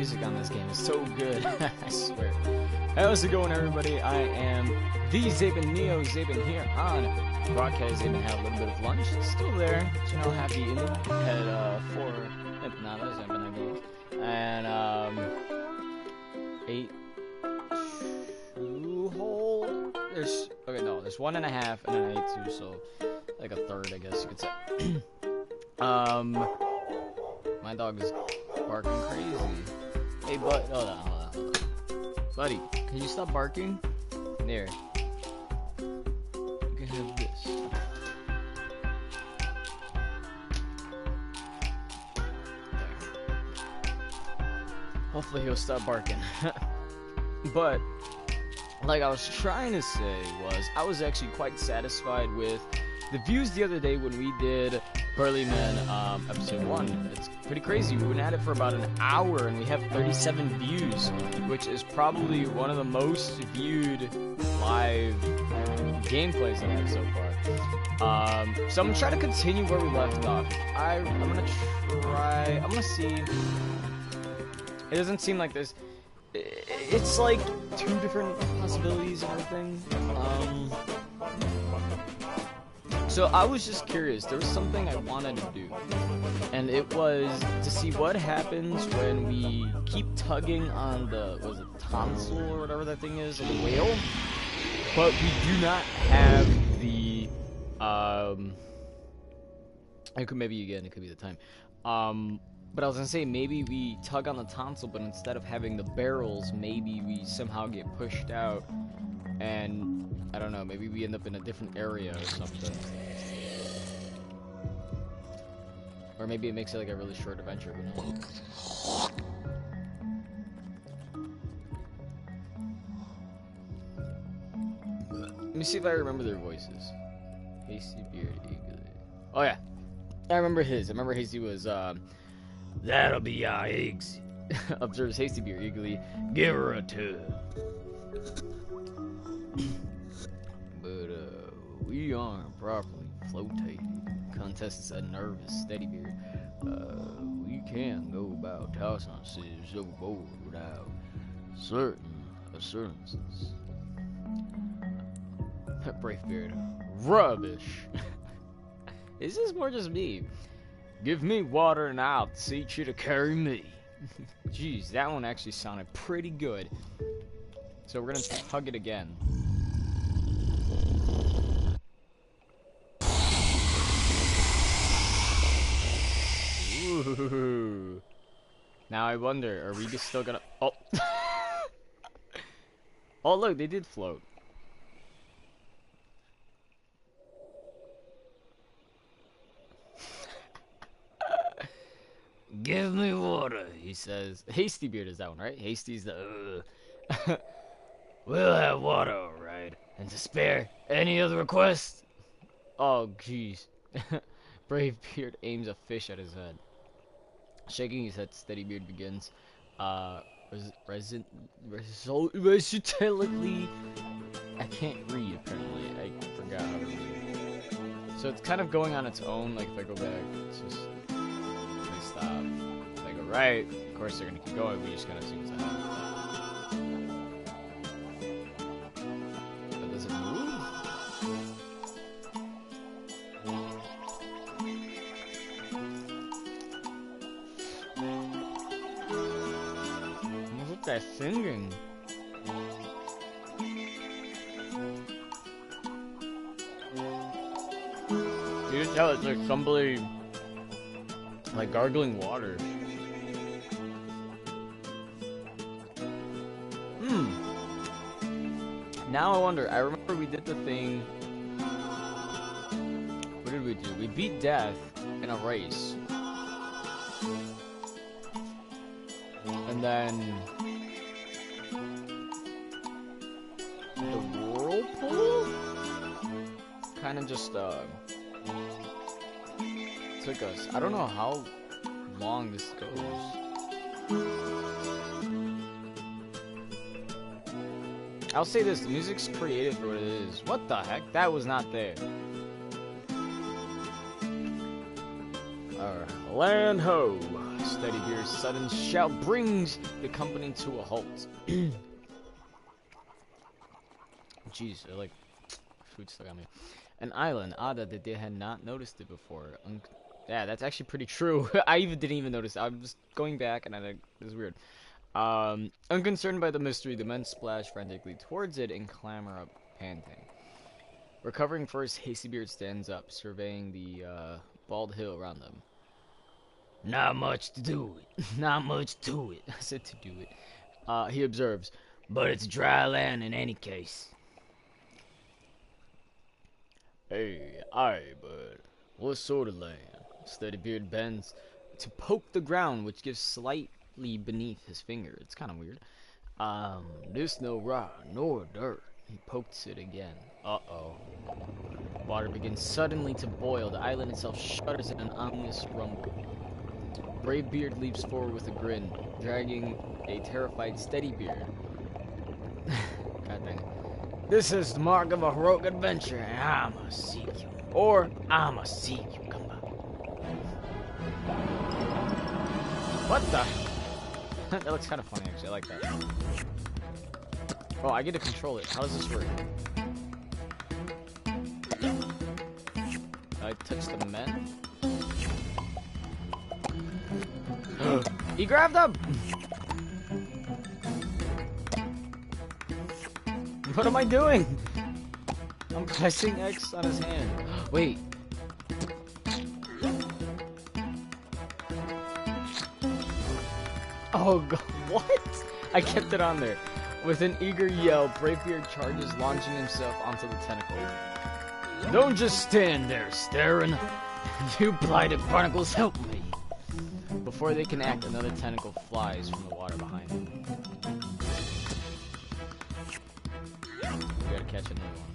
music on this game is so good. I swear. How's it going, everybody? I am the Zabin Neo. Zabin here on broadcast. Zabin had a little bit of lunch. It's still there. But, you know, happy eating. Had 4 empanadas, and ate 2 whole. There's 1.5, and then I ate 2, so like a third, I guess you could say. My dog is barking crazy. Hey, hold on. Buddy, can you stop barking? There. You can have this. Hopefully he'll stop barking. But, like I was trying to say was, I was actually quite satisfied with the views the other day when we did Burly episode 1. It's pretty crazy. We've been at it for about an hour and we have 37 views, which is probably one of the most viewed live gameplays I've had so far. So I'm gonna try to continue where we left off. I'm gonna see. It doesn't seem like this. It's like 2 different possibilities and everything. So I was just curious, there was something I wanted to do, and it was to see what happens when we keep tugging on the, was it tonsil or whatever that thing is, of the whale, but we do not have the, it could be the time, but I was gonna say, maybe we tug on the tonsil, but instead of having the barrels, maybe we somehow get pushed out, and I don't know, maybe we end up in a different area or something. Or maybe it makes it like a really short adventure, who knows? Let me see if I remember their voices. Hasty Beard Eagerly. Oh yeah. I remember his. I remember Hasty was, that'll be our eggs. Observes Hasty Beard eagerly. Give her a tub. We aren't properly flotated. Contestants a nervous Steadybeard. We can't go about tossing ourselves overboard without certain assurances. Bravebeard. Rubbish. Is this more just me? Give me water and I'll teach you to carry me. Jeez, that one actually sounded pretty good. So we're gonna tug it again. Ooh. Now I wonder, are we just still gonna... Oh! Oh look, they did float. Give me water, he says. Hasty Beard is that one, right? Hasty's the... We'll have water, alright. And to spare, any other request? Oh, jeez. Bravebeard aims a fish at his head. Shaking his head, Steadybeard begins. Resolutely. I can't read, apparently. I forgot how to read. So it's kind of going on its own. Like, if I go back, it's just... Let me stop. If I go right, of course they're gonna keep going. We just gotta see what's happening. But does it move? What's that singing? You can tell it's like somebody like gargling water. Now I wonder, I remember we did the thing. What did we do? We beat death in a race. And then the whirlpool kind of just took us. I don't know how long this goes. I'll say this, the music's creative for what it is. What the heck? That was not there. Land ho! Steadybeard's sudden shout brings the company to a halt. Jeez, I like food stuck on me. An island. Odd that they had not noticed it before. Yeah, that's actually pretty true. I didn't even notice. I'm just going back, and it was weird. Unconcerned by the mystery, the men splash frantically towards it and clamber up, panting. Recovering first, Hastybeard stands up, surveying the bald hill around them. Not much to do it. Not much to it. I said to do it. He observes, but it's dry land in any case. Hey, aye, bud. What sort of land? Steadybeard bends to poke the ground, which gives slightly beneath his finger. It's kind of weird. This no rock nor dirt. He pokes it again. Uh-oh. Water begins suddenly to boil. The island itself shudders in an ominous rumble. Bravebeard leaps forward with a grin, dragging a terrified Steadybeard. God dang it. This is the mark of a heroic adventure, and I'ma seek you. Or I'ma seek you. Come on. What the? That looks kind of funny, actually. I like that. Oh, I get to control it. How does this work? I touch the men? He grabbed up! What am I doing? I'm pressing X on his hand. Wait. Oh god, what? I kept it on there. With an eager yell, Bravebeard charges, launching himself onto the tentacle. Don't just stand there staring. You blighted barnacles, help me. Before they can act, another tentacle flies from the water behind them. We gotta catch another one.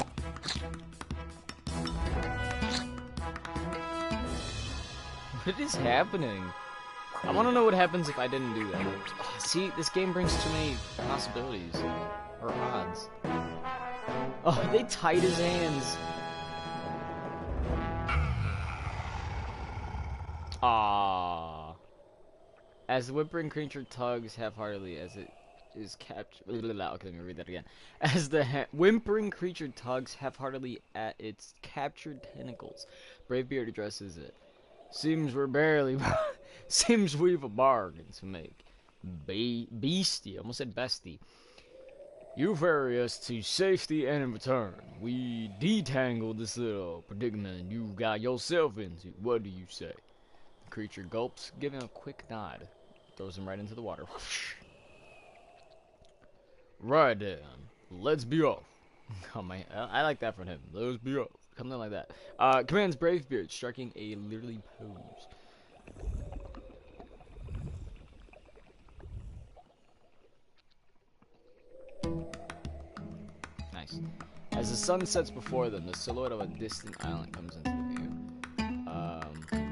What is happening? I want to know what happens if I didn't do that. Oh, see, this game brings too many possibilities. Or odds. Oh, they tied his hands. Ah. As the whimpering creature tugs half-heartedly as it is captured. Okay, let me read that again. As the whimpering creature tugs half-heartedly at its captured tentacles, Bravebeard addresses it. Seems we've a bargain to make. Beastie, almost said bestie. You ferry us to safety, and in return, we detangle this little predicament you got yourself into. What do you say? The creature gulps, giving a quick nod. Throws him right into the water. Right then, let's be off. Oh my, I like that from him. Let's be off. Something like that. Commands Bravebeard, striking a literally pose. Nice. As the sun sets before them, the silhouette of a distant island comes into view.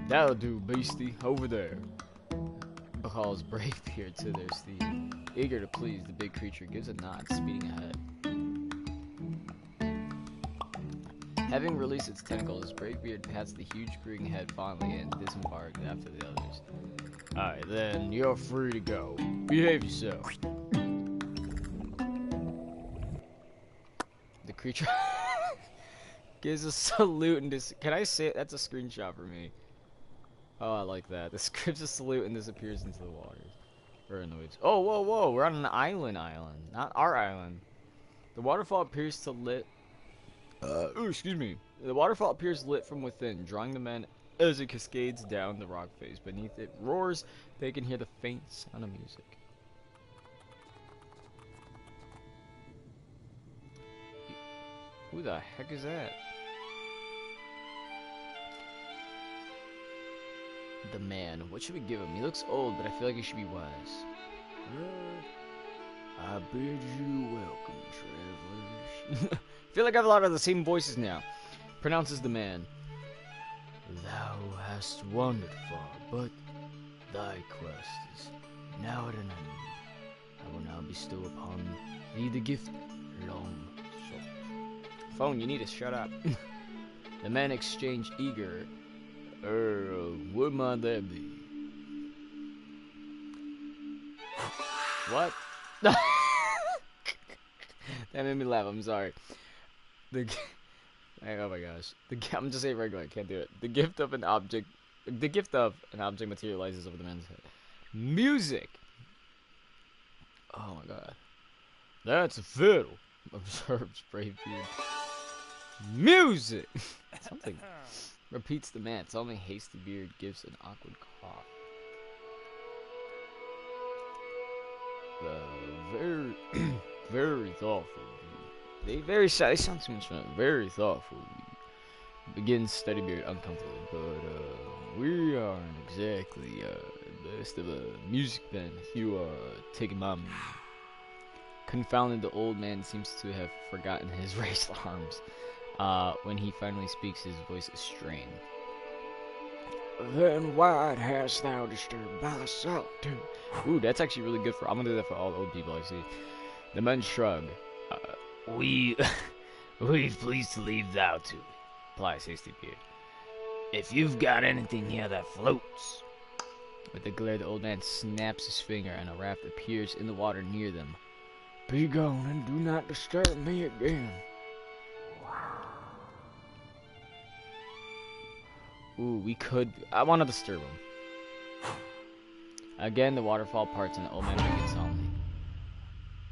That'll do, beastie. Over there. Calls Bravebeard to their steed. Eager to please, the big creature gives a nod, speeding ahead. Having released its tentacles, Bravebeard pats the huge green head fondly and disembarks after the others. Alright, then you're free to go. Behave yourself. The creature gives a salute and can I say it? That's a screenshot for me. Oh, I like that. This gives a salute and disappears into the waters. Or in the waves. Oh, whoa, whoa. We're on an island. Not our island. The waterfall appears to lit... excuse me. The waterfall appears lit from within, drawing the men as it cascades down the rock face. Beneath it roars. They can hear the faint sound of music. Who the heck is that? The man. What should we give him? He looks old, but I feel like he should be wise. I bid you welcome, travelers. I feel like I have a lot of the same voices now. Pronounces the man. Thou hast wandered far, but thy quest is now at an end. I will now bestow upon thee the gift long sought. Phone, you need to shut up. The men exchange eager What might that be? What? That made me laugh. I'm sorry. The oh my gosh. I'm just saying regular. I can't do it. The gift of an object materializes over the man's head. Music. Oh my god. That's a fiddle. Observes brave beard. Music. Something repeats the man. Only hasty beard gives an awkward cough. Very, very thoughtful. They sound too much fun. Very thoughtful. Begins steady beard uncomfortably, but we aren't exactly best of a music band. You are taking my meaning. Confounded, the old man seems to have forgotten his raised arms. When he finally speaks, his voice is strained. Then why hast thou disturbed my solitude? Ooh, that's actually really good for. I'm gonna do that for all old people I see. The men shrug. We pleased to leave thou to me, replies Hasty Beard. If you've got anything here that floats. With a glare, the old man snaps his finger, and a raft appears in the water near them. Be gone and do not disturb me again. Ooh, we could. I want to disturb him. Again, the waterfall parts, and the old man begins solemnly.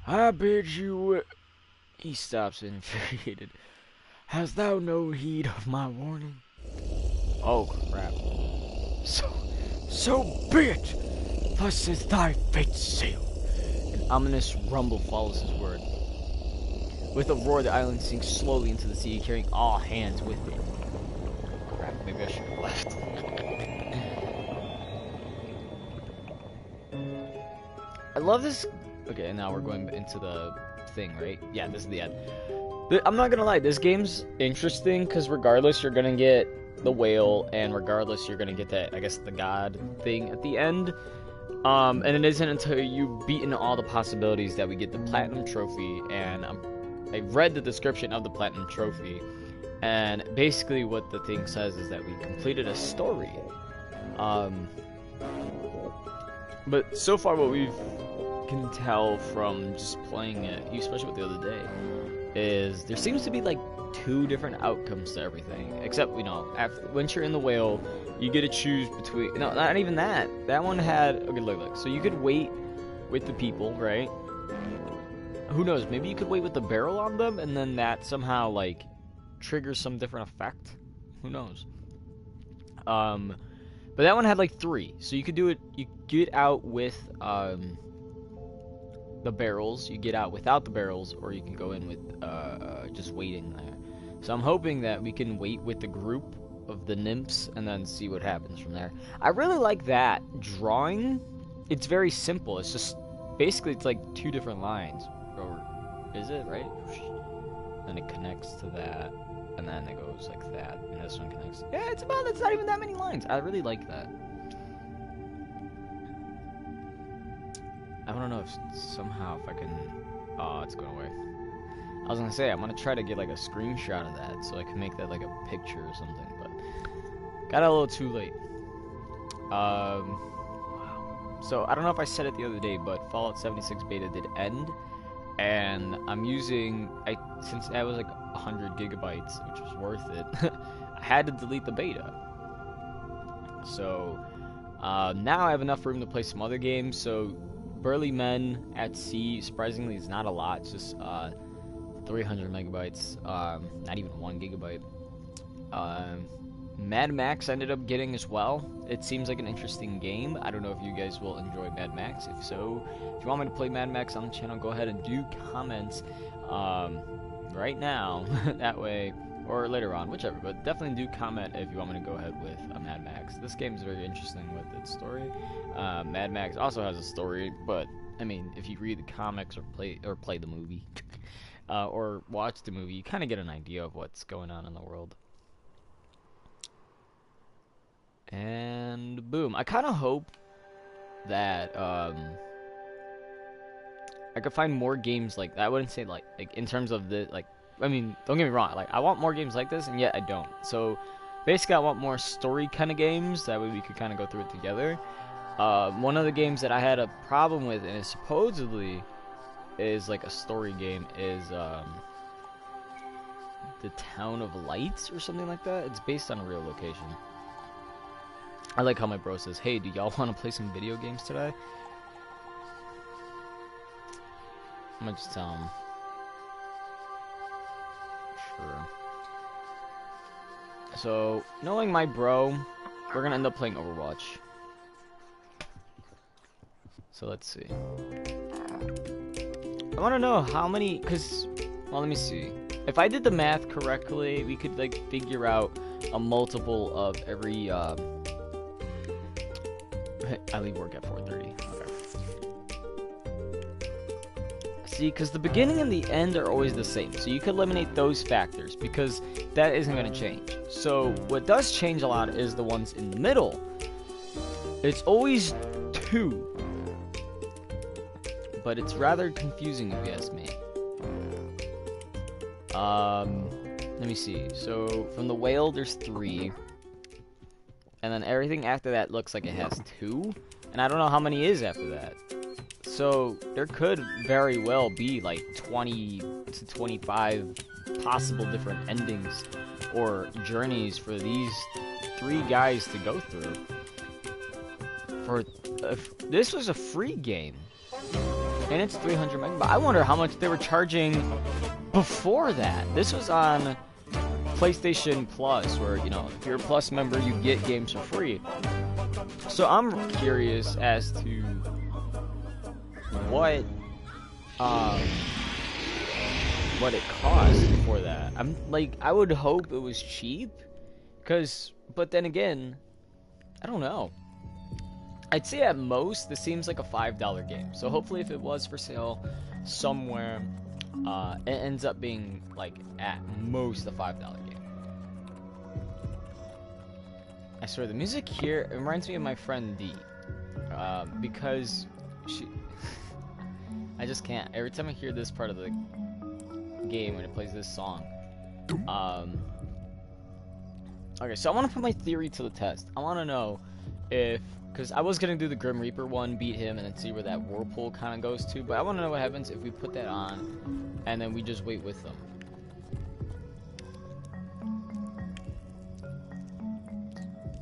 I bid you. He stops, infuriated. Hast thou no heed of my warning? Oh crap! So be it. Thus is thy fate sealed. An ominous rumble follows his word. With a roar, the island sinks slowly into the sea, carrying all hands with it. Crap, maybe I should have left. I love this. Okay, now we're going into the thing, right? Yeah, this is the end. I'm not gonna lie, this game's interesting because regardless, you're gonna get the whale, and regardless, you're gonna get that, I guess, the god thing at the end. And it isn't until you've beaten all the possibilities that we get the platinum trophy. And I read the description of the platinum trophy, and basically what the thing says is that we completed a story. But so far, what we can tell from just playing it, especially with the other day, is there seems to be like 2 different outcomes to everything. Except, you know, once you're in the whale, you get to choose between. No, not even that. That one had. Okay, look. So you could wait with the people, right? Who knows? Maybe you could wait with the barrel on them, and then that somehow like triggers some different effect. Who knows? But that one had like 3. So you could do it. You get out with the barrels. You get out without the barrels, or you can go in with just waiting there. So I'm hoping that we can wait with the group of the nymphs and then see what happens from there. I really like that drawing. It's very simple. It's just basically it's like 2 different lines. Or is it right? And it connects to that, and then it goes like that, and this one connects. Yeah, it's not even that many lines. I really like that. I don't know if somehow if I can. Oh, it's going away. I was gonna say I'm gonna try to get like a screenshot of that so I can make that like a picture or something, but got a little too late. Wow. So I don't know if I said it the other day, but Fallout 76 beta did end, and I'm using since that was like 100 gigabytes, which was worth it. I had to delete the beta. So now I have enough room to play some other games. So Burly Men at Sea, surprisingly, is not a lot. It's just 300 megabytes, not even 1 gigabyte. Mad Max ended up getting as well. It seems like an interesting game. I don't know if you guys will enjoy Mad Max. If so, if you want me to play Mad Max on the channel, go ahead and do comments right now. That way, or later on, whichever. But definitely do comment if you want me to go ahead with a Mad Max. This game is very interesting with its story. Mad Max also has a story, but I mean, if you read the comics or play the movie, or watch the movie, you kind of get an idea of what's going on in the world. And boom. I kind of hope that I could find more games like that. I wouldn't say like in terms of the like. I mean, don't get me wrong. Like I want more games like this, and yet I don't. So Basically, I want more story kind of games. That way we could kind of go through it together. One of the games that I had a problem with, and it supposedly is like a story game, is the Town of Lights or something like that. It's based on a real location. I like how my bro says, "Hey, do y'all want to play some video games today?" I'm gonna just tell him. Sure. So, knowing my bro, we're gonna end up playing Overwatch. So let's see. I want to know how many, well, let me see. If I did the math correctly, we could like figure out a multiple of every. I leave work at 4:30. Okay. See, because the beginning and the end are always the same, so you could eliminate those factors because that isn't going to change. So what does change a lot is the ones in the middle. It's always 2. But it's rather confusing if you ask me. Let me see. So from the whale, there's 3, and then everything after that looks like it has 2, and I don't know how many is after that. So there could very well be like 20 to 25 possible different endings or journeys for these 3 guys to go through. For this was a free game. And it's 300 megabytes. I wonder how much they were charging before that. This was on PlayStation Plus, where, you know, if you're a Plus member, you get games for free. So I'm curious as to what it cost for that. I'm like, I would hope it was cheap, but then again, I don't know. I'd say at most, this seems like a $5 game. So hopefully if it was for sale somewhere, it ends up being like at most a $5 game. I swear, the music here, it reminds me of my friend D. Because she... I just can't. Every time I hear this part of the game when it plays this song. Okay, so I want to put my theory to the test. I want to know if... Because I was going to do the Grim Reaper one, beat him, and then see where that whirlpool kind of goes to. But I want to know what happens if we put that on, and then we just wait with them.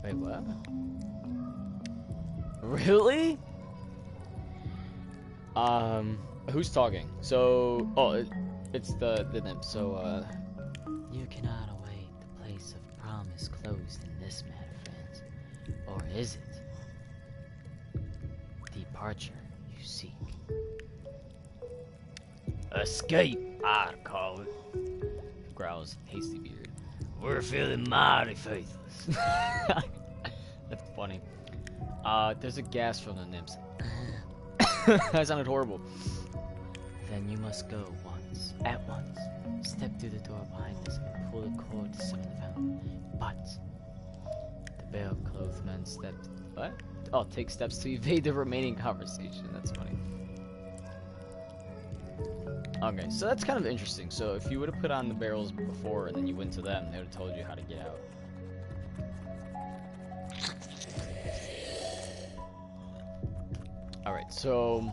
Wait, what? Really? Who's talking? So, oh, it's the nymph. So, you cannot await the place of promise closed in this matter, friends. Or is it? Departure you seek. Escape, I'd call it. Growls Hasty Beard. We're feeling mighty faithless. That's funny. There's a gas from the nymphs. That sounded horrible. Then you must go once, at once. Step through the door behind us and pull the cord to summon the fountain. But the veil-clothed men stepped. What? Oh, take steps to evade the remaining conversation. That's funny. Okay, so that's kind of interesting. So if you would have put on the barrels before and then you went to them, they would have told you how to get out. Alright, so...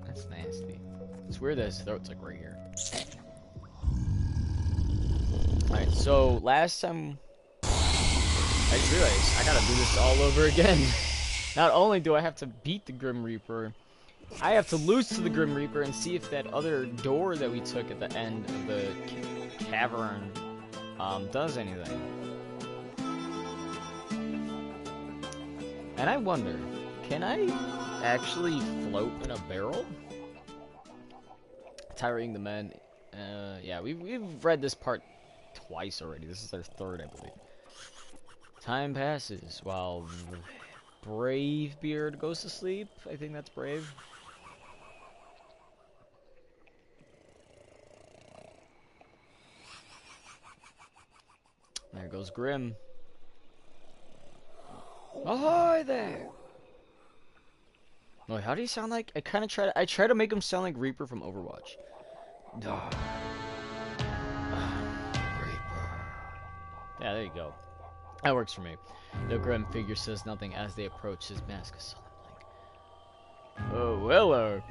That's nasty. It's weird that his throat's like right here. Alright, so last time... I just realized I gotta do this all over again. Not only do I have to beat the Grim Reaper, I have to lose to the Grim Reaper and see if that other door that we took at the end of the cavern does anything. And I wonder, can I actually float in a barrel? Tiring the men. Yeah, we've read this part twice already. This is our third, I believe. Time passes while Brave Beard goes to sleep. I think that's Brave. There goes Grim. Ahoy there! Wait, how do you sound like? I try to make him sound like Reaper from Overwatch. Yeah, there you go. That works for me. The grim figure says nothing as they approach. His mask is sullen like, "Oh, hello."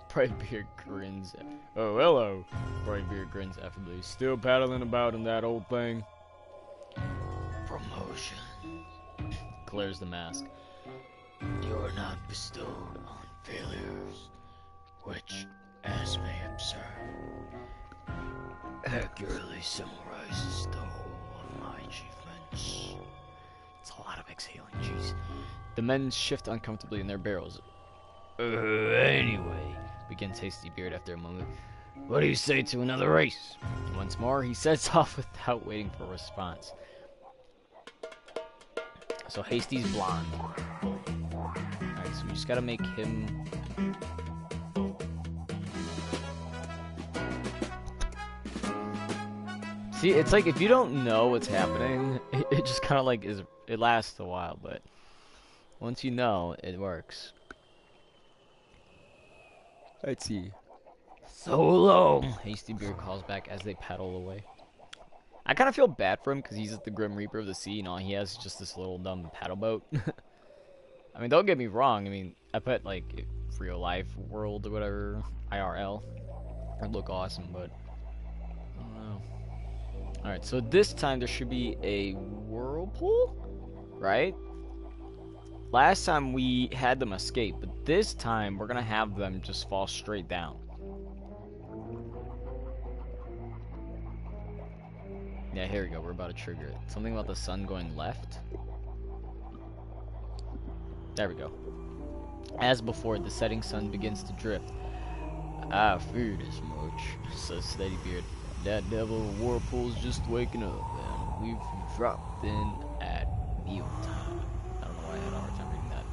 Brightbeard grins. "Oh, hello." Brightbeard grins affably. "Still paddling about in that old thing?" "Promotion," glares the mask. "You're not bestowed on failures, which, as may observe, accurately summarizes the whole of my achievements." It's a lot of exhaling, jeez. The men shift uncomfortably in their barrels. Anyway," begins Hasty Beard after a moment. "What do you say to another race?" Once more, he sets off without waiting for a response. So Hasty's blonde. Alright, so we just gotta make him... See, it's like if you don't know what's happening, it just kind of like is... It lasts a while, but once you know, it works. Let's see. "So long," Hasty Beard calls back as they paddle away. I kind of feel bad for him because he's the Grim Reaper of the sea, and all he has is just this little dumb paddle boat. I mean, don't get me wrong. I mean, I bet like real life world or whatever, IRL, would look awesome, but I don't know. All right, so this time there should be a whirlpool, right? Last time we had them escape, but this time we're gonna have them just fall straight down. Yeah, here we go. We're about to trigger it. Something about the sun going left. There we go. As before, the setting sun begins to drift. "I feared as much," says Steady Beard. "That devil whirlpool's just waking up, and we've dropped in at mealtime." I don't know why I had a hard time reading that.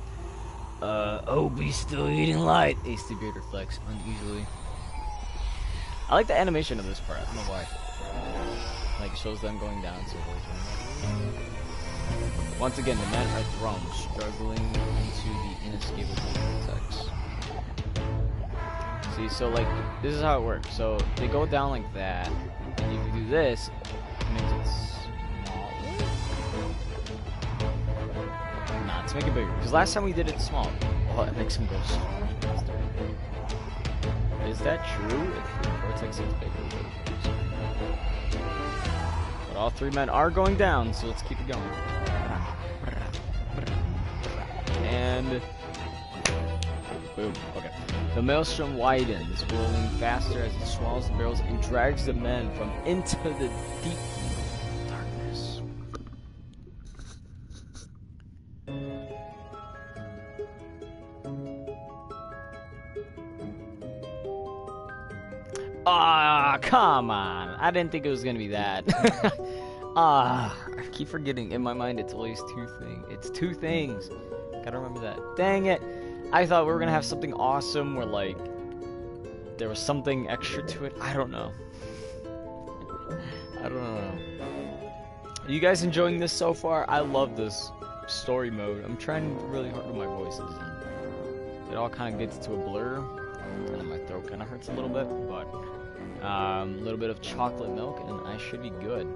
Obie's still eating light," Hasty Beard reflects uneasily. I like the animation of this part. I don't know why. Like, shows them going down slowly. Once again, the men are thrown, struggling into the inescapable vortex. See, so like, this is how it works. So they go down like that, and if you do this, it makes it smaller. Nah, let's make it bigger. Because last time we did it small. Oh, it makes them go faster. Is that true? If the vortex is bigger, but all three men are going down, so let's keep it going. And boom. Okay. The maelstrom widens, rolling faster as it swallows the barrels and drags the men from into the deep darkness. Ah, come on. I didn't think it was gonna be that. I keep forgetting. In my mind, it's always two things. It's two things. Gotta remember that. Dang it. I thought we were gonna have something awesome where, like, there was something extra to it. I don't know. I don't know. Are you guys enjoying this so far? I love this story mode. I'm trying really hard with my voices. And it all kind of gets to a blur. And then my throat kind of hurts a little bit. But a little bit of chocolate milk and I should be good.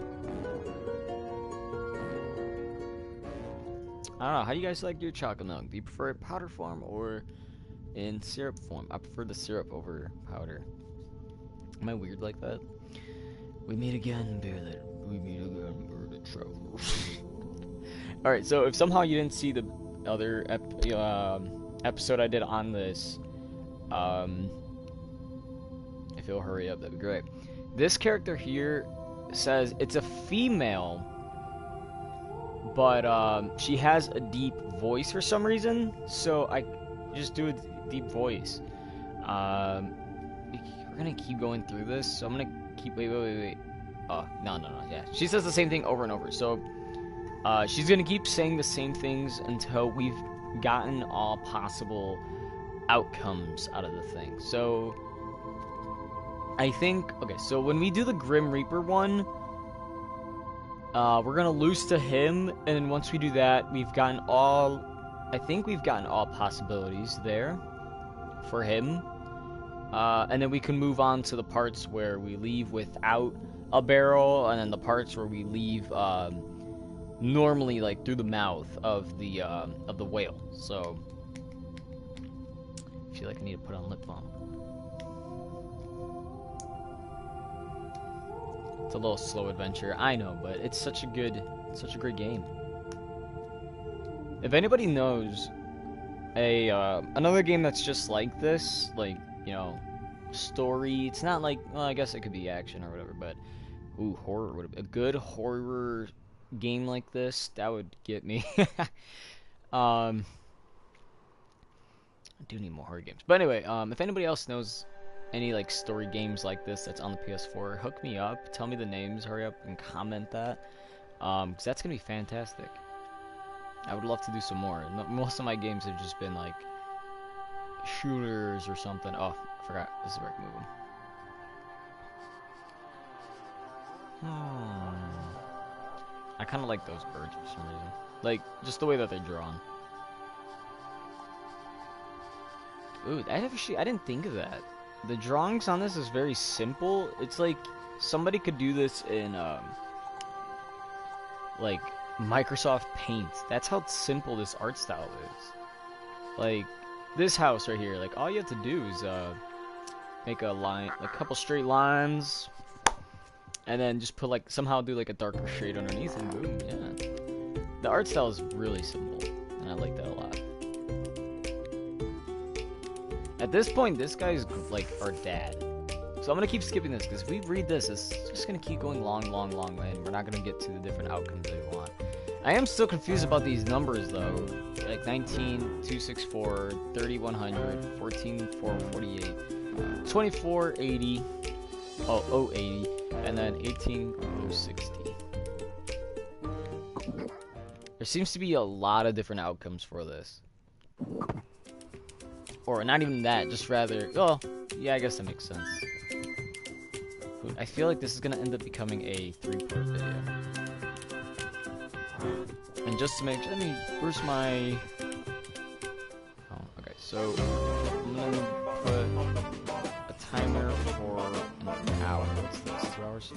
I don't know. How do you guys like your chocolate milk? Do you prefer it powder form or in syrup form? I prefer the syrup over powder. Am I weird like that? We meet again, Burly. We meet again, Burly travelers. Alright, so if somehow you didn't see the other episode I did on this, if you'll hurry up, that'd be great. This character here says it's a female, but she has a deep voice for some reason, so I just do a deep voice. We're gonna keep going through this, so I'm gonna keep... Wait. Oh, no, yeah. She says the same thing over and over, so she's gonna keep saying the same things until we've gotten all possible outcomes out of the thing. So I think... Okay, so when we do the Grim Reaper one, we're gonna lose to him, and then once we do that, we've gotten all... I think we've gotten all possibilities there for him. And then we can move on to the parts where we leave without a barrel, and then the parts where we leave normally like through the mouth of the whale. So I feel like I need to put on lip balm. It's a little slow adventure, I know, but it's such a great game. If anybody knows another game that's just like this, like, you know, story, it's not like, well, I guess it could be action or whatever, but ooh, horror would a good horror game like this, that would get me. I do need more horror games. But anyway, if anybody else knows any like story games like this that's on the PS4, hook me up, tell me the names, hurry up and comment that, because that's gonna be fantastic. I would love to do some more. Most of my games have just been like shooters or something. Oh, I forgot, this is where I can move them. I kind of like those birds for some reason, like just the way that they're drawn. Ooh, I didn't think of that. The drawings on this is very simple. It's like somebody could do this in like Microsoft Paint. That's how simple this art style is. Like this house right here, like all you have to do is make a line, a couple straight lines, and then just put like somehow do like a darker shade underneath, and boom, yeah. The art style is really simple, and I like that a lot. At this point, this guy's like our dad. So I'm gonna keep skipping this, because if we read this, it's just gonna keep going long, and we're not gonna get to the different outcomes that we want. I am still confused about these numbers though, like 19, 264, 3100, 14, 448, 24, 80, 080, and then 18, 060. There seems to be a lot of different outcomes for this. Or not even that, just rather, well, yeah, I guess that makes sense. I feel like this is gonna end up becoming a 3-part video. And just to make sure, where's my... Oh, okay, so I'm gonna put a timer for an hour. What's this, 2 hours?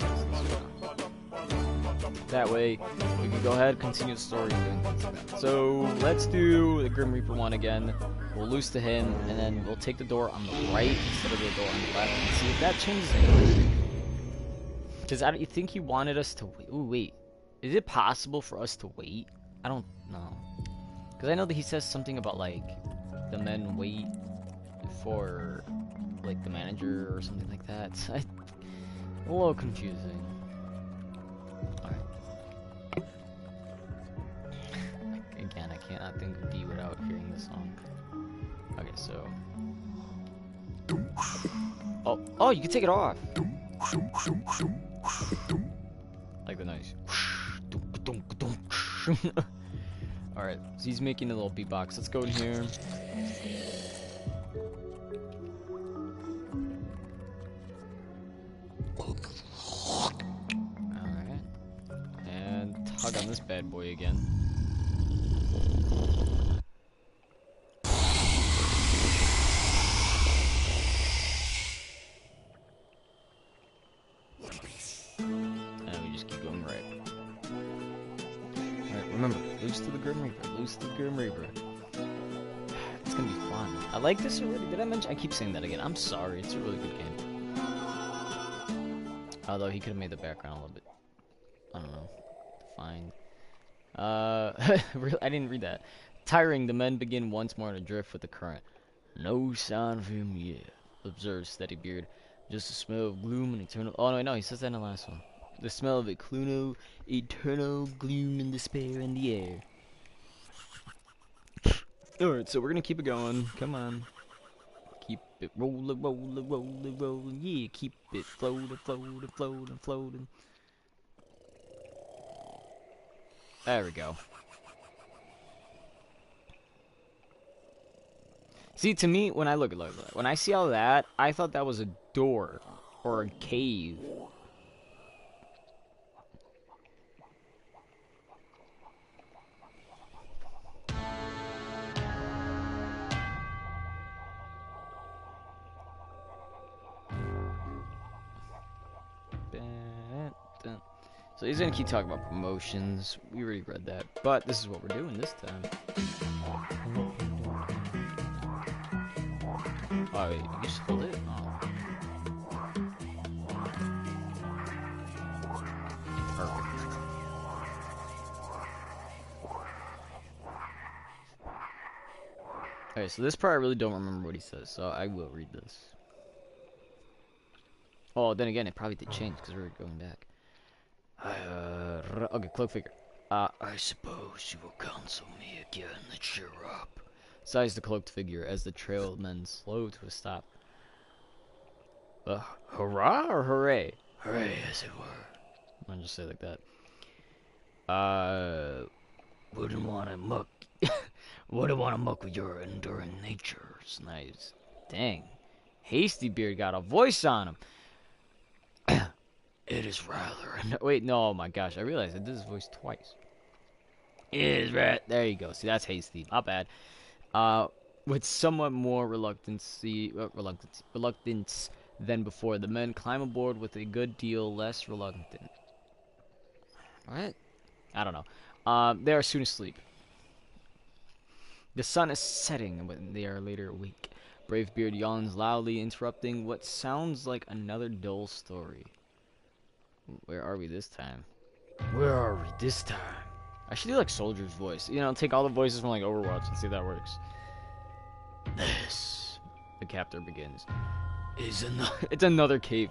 That way, we can go ahead, continue the story, and doing things like that. So, let's do the Grim Reaper one again. We'll lose to him, and then we'll take the door on the right instead of the door on the left, and see if that changes anything. Because I think he wanted us to wait. Ooh, wait. Is it possible for us to wait? I don't know. Because I know that he says something about, like, the men wait for, like, the manager or something like that. It's a little confusing. Alright. Again, I cannot think of D without hearing the song. Okay, so... Oh, you can take it off! Like the noise. Alright, so he's making a little beatbox. Let's go in here. Alright. And tug on this bad boy again. Loose to the Grim Reaper, loose to the Grim Reaper. It's gonna be fun. I like this already. Did I mention? I keep saying that again. I'm sorry. It's a really good game. Although he could have made the background a little bit, I don't know, fine. I didn't read that. Tiring, the men begin once more to drift with the current. No sign of him yet. Observes Steady Beard. Just a smell of gloom and eternal. Oh no, he says that in the last one. The smell of eternal gloom and despair in the air. Alright, so we're gonna keep it going. Come on. Keep it rolling, rolling, rolling, rolling. Yeah, keep it floating, floating, floating, floating. There we go. See, to me, when I look at when I see all that, I thought that was a door or a cave. So he's gonna keep talking about promotions. We already read that, but this is what we're doing this time. Oh, wait, you just hold it? Oh. Perfect. Okay, so this part I really don't remember what he says, so I will read this. Oh, then again, it probably did change because we're going back. Okay, cloak figure. I suppose you will counsel me again to cheer up. Sighs the cloaked figure as the trailmen slow to a stop. Hurrah or hooray? Hooray, as it were. I'll just say it like that. Wouldn't want to muck. Wouldn't want to muck with your enduring natures. Nice. Dang. Hasty Beard got a voice on him. It is rather. No, wait, no, oh my gosh. I realized I did his voice twice. It is right. There you go. See, that's Hasty. Not bad. With somewhat more reluctance than before, the men climb aboard with a good deal less reluctant. What? I don't know. They are soon asleep. The sun is setting when they are later awake. Bravebeard yawns loudly, interrupting what sounds like another dull story. Where are we this time? Where are we this time? I should do like Soldier's voice. You know, take all the voices from like Overwatch and see if that works. This, the captor begins, is it's another cave.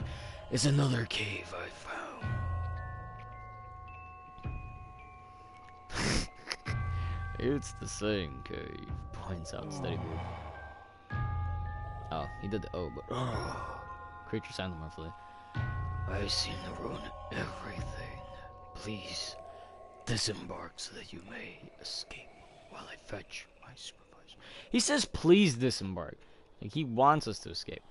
It's another cave I found. It's the same cave, points out Steadybeard. Oh, he did the O, but creature sounds muffled. I seem to ruin everything. Please, disembark so that you may escape while I fetch my supervisor. He says, please disembark. Like, he wants us to escape.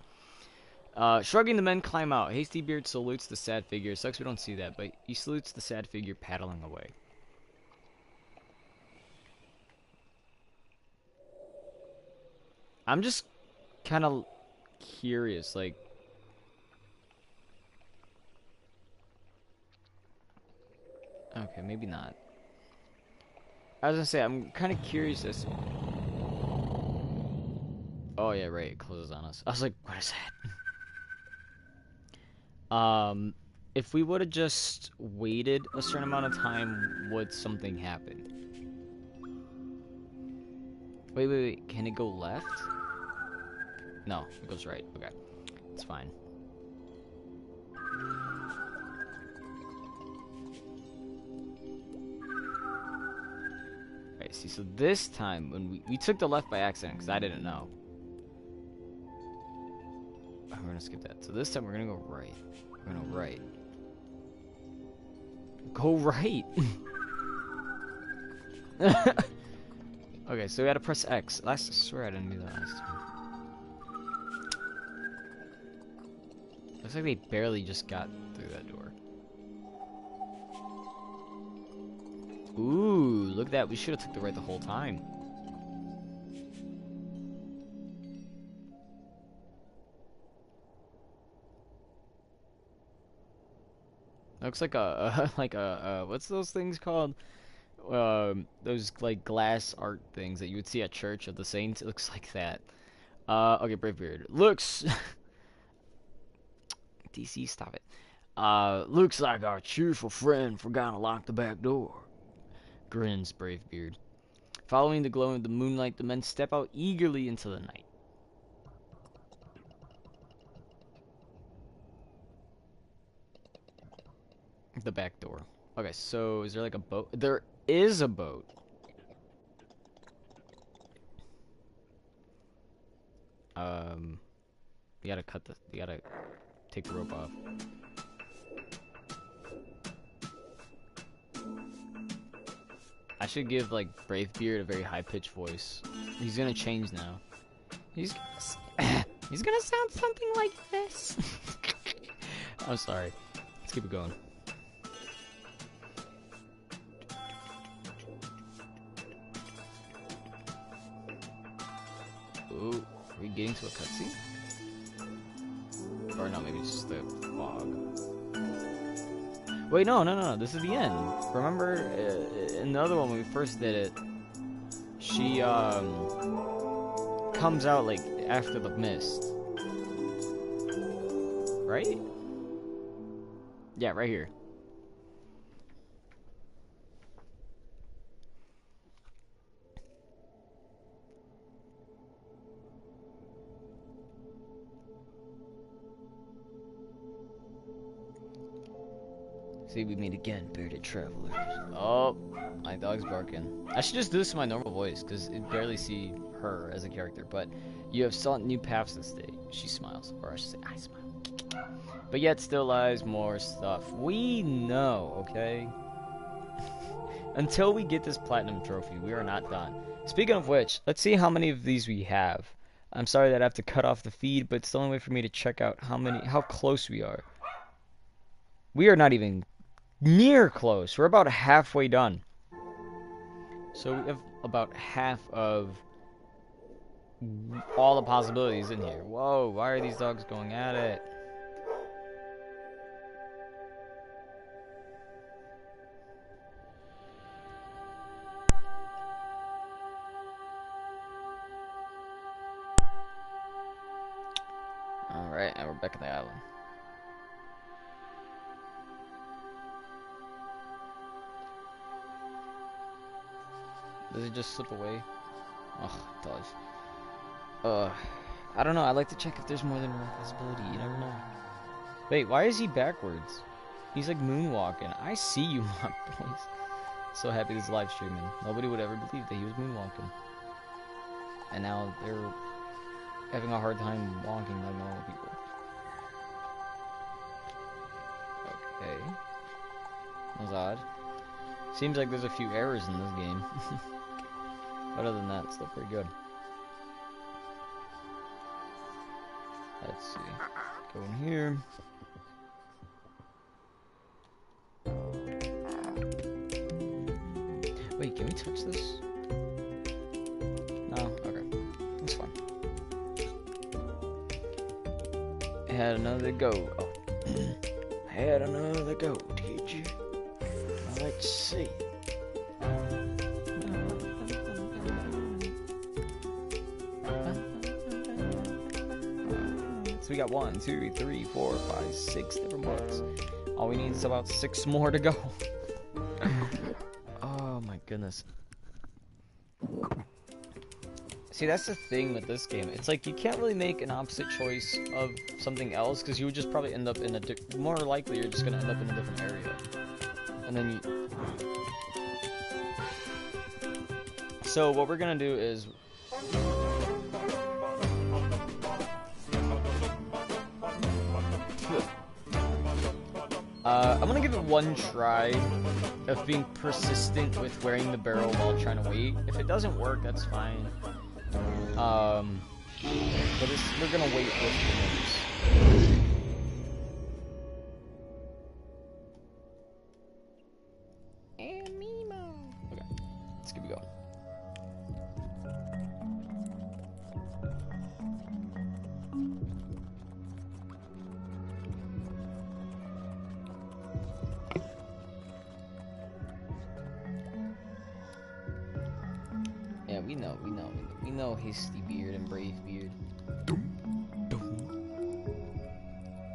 Shrugging, the men climb out. Hasty Beard salutes the sad figure. It sucks we don't see that, but he salutes the sad figure paddling away. I'm just kind of curious, like, okay, maybe not. I was gonna say, I'm kind of curious as... Oh, yeah, right, it closes on us. I was like, what is that? If we would have just waited a certain amount of time, would something happen? Wait, can it go left? No, it goes right. Okay, it's fine. Okay, see, so this time, when we took the left by accident, because I didn't know. We're gonna skip that. So this time we're gonna go right. We're gonna go right. Go right! Okay, so we gotta press X. I swear I didn't do that last time. Looks like they barely just got through that door. Ooh, look at that. We should have took the right the whole time. Looks like what's those things called? Those like glass art things that you would see at church of the saints. It looks like that. Okay, Bravebeard. Looks DC, stop it. Looks like our cheerful friend forgot to lock the back door. Grins Bravebeard. Following the glow of the moonlight, the men step out eagerly into the night. The back door. Okay, so is there like a boat? There is a boat. You gotta you gotta take the rope off. I should give like Bravebeard a very high-pitched voice. He's gonna change now. He's gonna sound something like this. I'm sorry. Let's keep it going. Ooh, are we getting to a cutscene? Or no, maybe it's just the fog. Wait, no. This is the end. Remember, in the other one when we first did it, she comes out like after the mist, right? Yeah, right here. See, we meet again, bearded travelers. Oh, my dog's barking. I should just do this in my normal voice, because I barely see her as a character. But you have sought new paths this day. She smiles, or I should say, I smile. But yet still lies more stuff. We know, okay? Until we get this platinum trophy, we are not done. Speaking of which, let's see how many of these we have. I'm sorry that I have to cut off the feed, but it's the only way for me to check out how close we are. We are not even near close. We're about halfway done. So we have about half of all the possibilities in here. Whoa, why are these dogs going at it? Alright, and we're back at the island. Does it just slip away? Oh, it does. I don't know. I like to check if there's more than one possibility. You never know. Wait, why is he backwards? He's like moonwalking. I see you, my boys. So happy this is live streaming. Nobody would ever believe that he was moonwalking. And now they're having a hard time walking like normal people. Okay. That was odd. Seems like there's a few errors in this game. Other than that, it's still pretty good. Let's see. Go in here. Wait, can we touch this? No? Okay. That's fine. I had another go. Oh. I had another go, did you? Let's see. So we got 1, 2, 3, 4, 5, 6 different books. All we need is about 6 more to go. Oh my goodness. See, that's the thing with this game. It's like you can't really make an opposite choice of something else because you would just probably end up in a more likely you're just gonna end up in a different area. And then you. So what we're gonna do is. I'm gonna give it one try of being persistent with wearing the barrel while trying to wait. If it doesn't work, that's fine. But we're gonna wait with the moves. And Mimo. Okay, let's keep it going. Yeah, we know Hasty Beard and Brave Beard.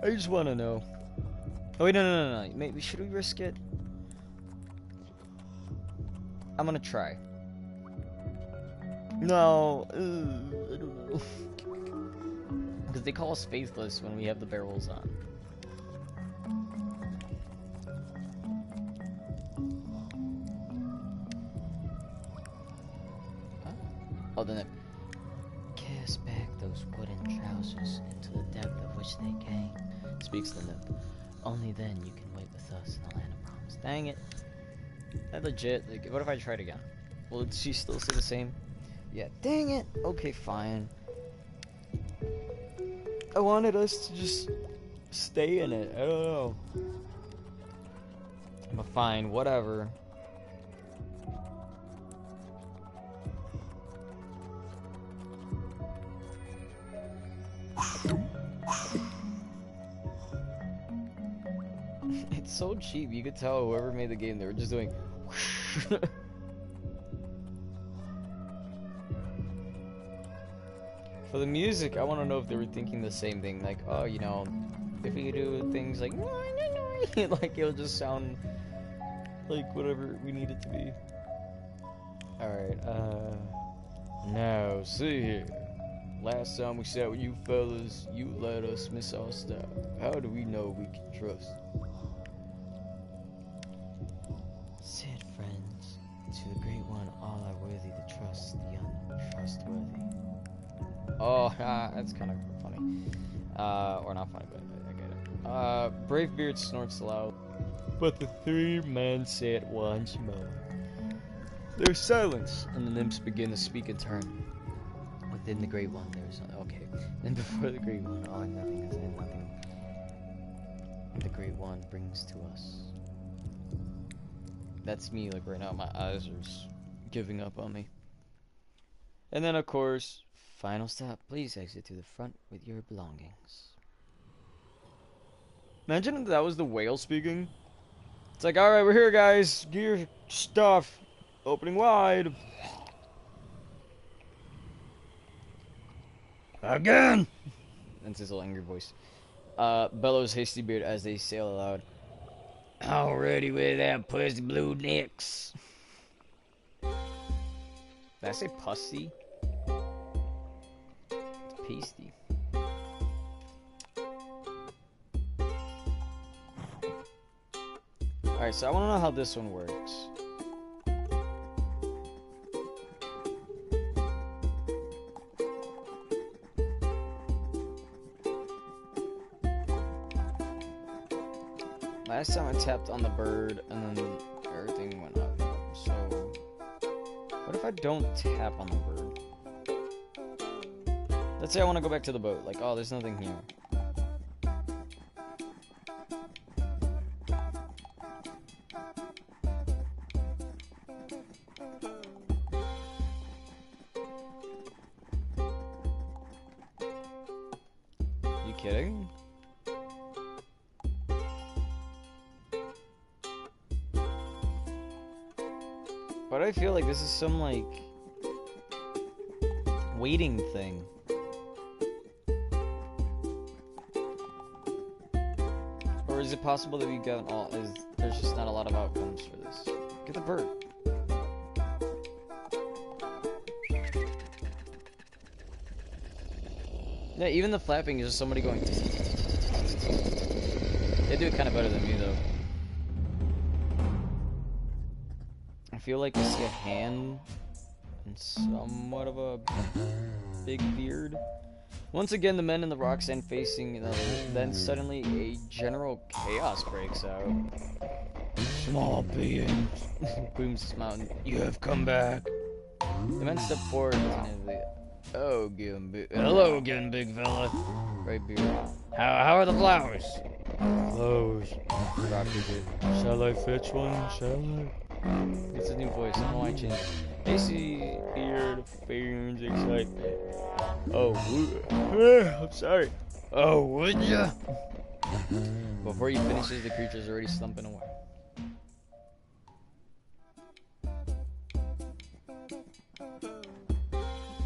I just want to know. Oh wait, no. Maybe should we risk it? I'm gonna try. No, I don't know. Because they call us faithless when we have the barrels on. Oh, then it cast back those wooden trousers into the depth of which they came. Speaks the nymph. Only then you can wait with us in the land of promise. Dang it. That legit. Like, what if I tried again? Will she still say the same? Yeah. Dang it. Okay, fine. I wanted us to just stay in it. I don't know. But fine. Whatever. It's so cheap. You could tell whoever made the game, they were just doing. For the music, I want to know if they were thinking the same thing. Like, oh, you know, if we do things like, like it'll just sound like whatever we need it to be. Alright, now, see here. Last time we sat with you fellas, you let us miss our stuff. How do we know we can trust? Said friends, to the great one, all are worthy to trust, the untrustworthy. Oh, that's kind of funny. Or not funny, but I get it. Bravebeard snorts aloud, but the three men say at once more. There's silence, and the nymphs begin to speak in turn. Within the great one, there's okay. And before the great one, all and nothing is and nothing. The great one brings to us. That's me, like right now. My eyes are giving up on me. And then, of course, final stop. Please exit to the front with your belongings. Imagine if that was the whale speaking. It's like, all right, we're here, guys. Get your stuff. Opening wide. Again! That's his little angry voice. Bellows Hasty Beard as they sail aloud. Already with that pussy blue nicks. Did I say pussy? It's pasty. Alright, so I want to know how this one works. Last time I tapped on the bird and then everything went up. So, what if I don't tap on the bird? Let's say I want to go back to the boat. Like, oh, there's nothing here. You kidding? But I feel like this is some, like, waiting thing. Or is it possible that we got all, there's just not a lot of outcomes for this? Get the bird. Yeah, even the flapping is just somebody going. They do it kind of better than me, though. I feel like I see a hand and somewhat of a big beard. Once again, the men in the rock stand facing another. Then suddenly, a general chaos breaks out. Small beings, booms this mountain. You have come back. The men step forward. Oh, hello again, big fella. Right beard. How are the flowers? Flowers. Shall I fetch one? Shall I? It's a new voice. I don't know why I changed it. Hasty Beard feigns excitement. Oh, I'm sorry. Oh, would ya? Before he finishes, the creature's already slumping away.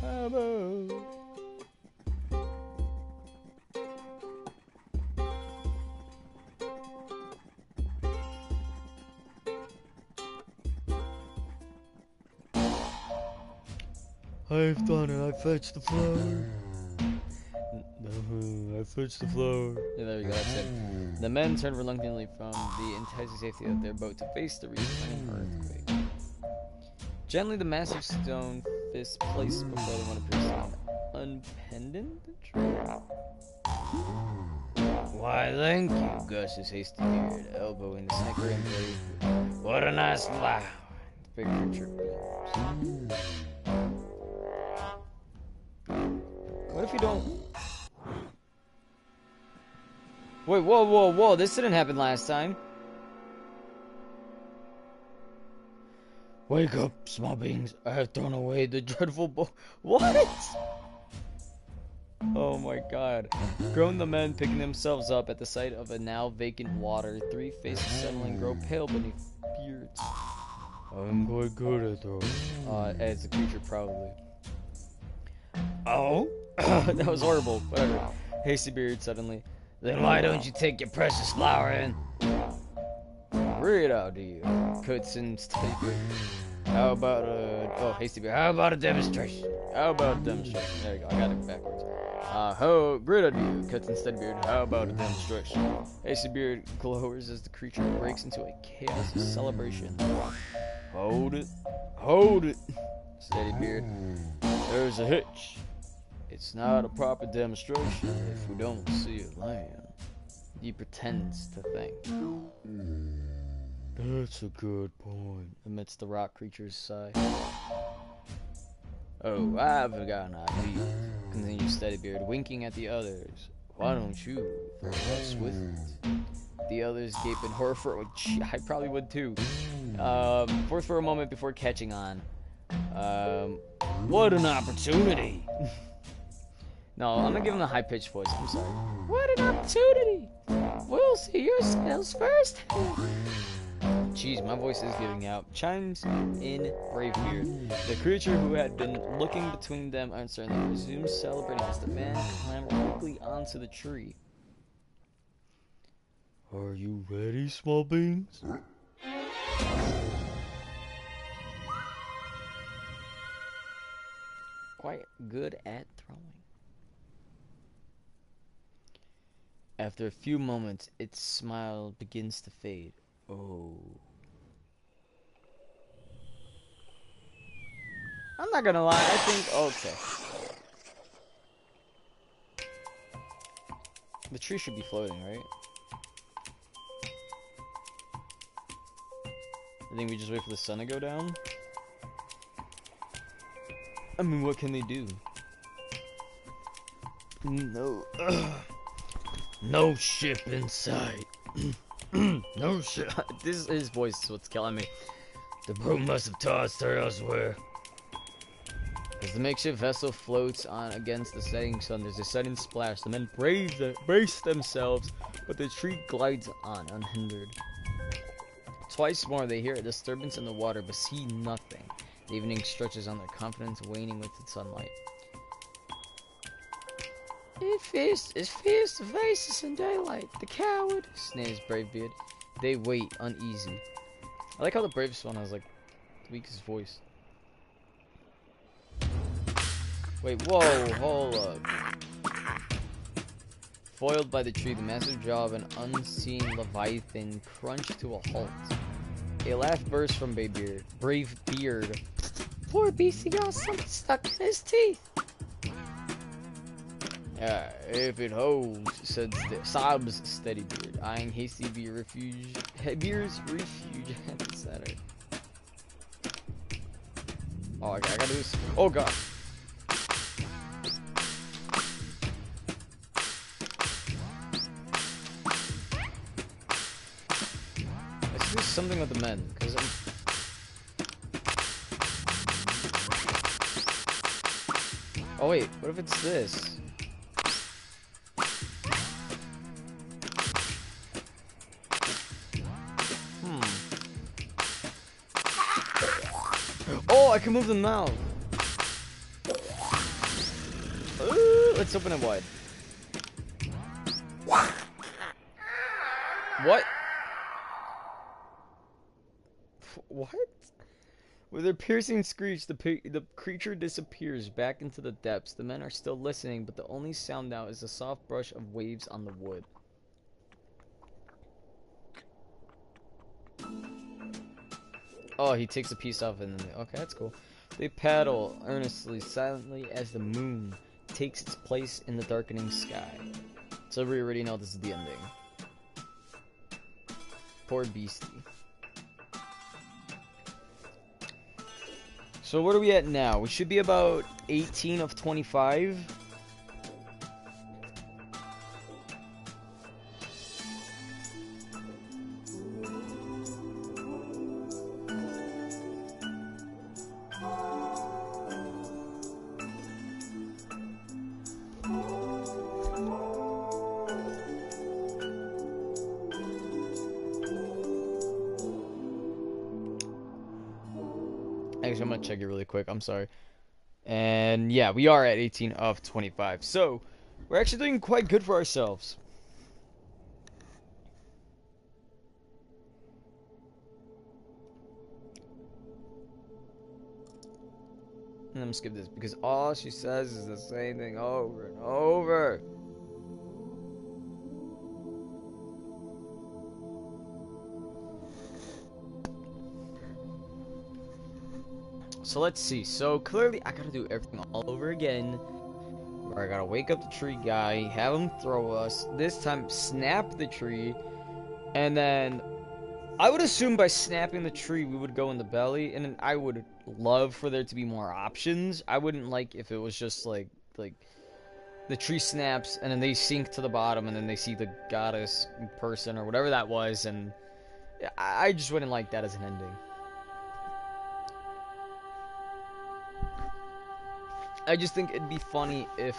Hello. I've done it. I fetched the flower. I fetched the flower. Yeah, there we go. That's it. The men turned reluctantly from the enticing safety of their boat to face the returning earthquake. Gently, the massive stone fist placed before the one appears to unpendant the tree. Why, thank you, gushes Hasty Beard, elbowing the snicker and blade. What a nice flower. The big creature blows. What if you don't? Wait, whoa, this didn't happen last time. Wake up, small beings. I have thrown away the dreadful What? Oh my god. Groan the men, picking themselves up at the sight of a now vacant water. Three faces suddenly grow pale beneath beards. I'm quite good at those, adds the creature proudly. Oh? That was horrible. Whatever. Hasty Beard suddenly. Then why don't you take your precious flower in? Great idea. Cuts in Steady Beard. How about Hasty Beard. How about a demonstration? How about a demonstration? There you go. I got it backwards. Great idea. Cuts in Steady Beard. How about a demonstration? Hasty Beard glowers as the creature breaks into a chaos of celebration. Hold it. Hold it. Steady Beard. There's a hitch. It's not a proper demonstration if we don't see it land. He pretends to think. That's a good point, amidst the rock creature's sigh. Oh, I've got an idea, continues Steadybeard, winking at the others. Why don't you throw us with it? The others gape in horror for I probably would too. Forth for a moment before catching on. What an opportunity! No, I'm gonna give him a high-pitched voice. I'm sorry. What an opportunity! We'll see yourselves first. Jeez, my voice is giving out. Chimes in Bravebeard. The creature who had been looking between them uncertainly resumes celebrating as the man clamber quickly onto the tree. Are you ready, small beans? Quite good at throwing. After a few moments, its smile begins to fade. Oh. I'm not gonna lie, I think... Okay. The tree should be floating, right? I think we just wait for the sun to go down. I mean, what can they do? No. No ship in sight. No ship. His voice is what's killing me. The boat must have tossed her elsewhere. As the makeshift vessel floats on against the setting sun, there's a sudden splash. The men brace themselves, but the tree glides on unhindered. Twice more, they hear a disturbance in the water, but see nothing. The evening stretches on, their confidence waning with the sunlight. It's fierce to faces in daylight. The coward, sneers Bravebeard. They wait, uneasy. I like how the bravest one has like the weakest voice. Wait, whoa, hold up. Foiled by the tree, the massive jaw of an unseen leviathan crunched to a halt. A laugh bursts from Bravebeard. Poor beastie got something stuck in his teeth. Yeah, if it holds, sobs Steadybeard, eyeing Hasty Beard's refuge at the center. Oh, I gotta do this. Oh god. Let's do something with the men, because oh wait, what if it's this? Oh, I can move the mouth. Let's open it wide. What? What? With a piercing screech, the creature disappears back into the depths. The men are still listening, but the only sound now is the soft brush of waves on the wood. Oh, he takes a piece off and then... Okay, that's cool. They paddle earnestly, silently, as the moon takes its place in the darkening sky. So we already know this is the ending. Poor beastie. So what are we at now? We should be about 18 of 25. Actually, I'm gonna check it really quick. I'm sorry. And yeah, we are at 18 of 25. So we're actually doing quite good for ourselves. And I'm gonna skip this because all she says is the same thing over and over. So let's see. So clearly I gotta do everything all over again. Where I gotta wake up the tree guy, have him throw us. This time snap the tree. And then I would assume by snapping the tree we would go in the belly. And then I would love for there to be more options. I wouldn't like if it was just like the tree snaps and then they sink to the bottom and then they see the goddess person or whatever that was, and I just wouldn't like that as an ending. I just think it'd be funny if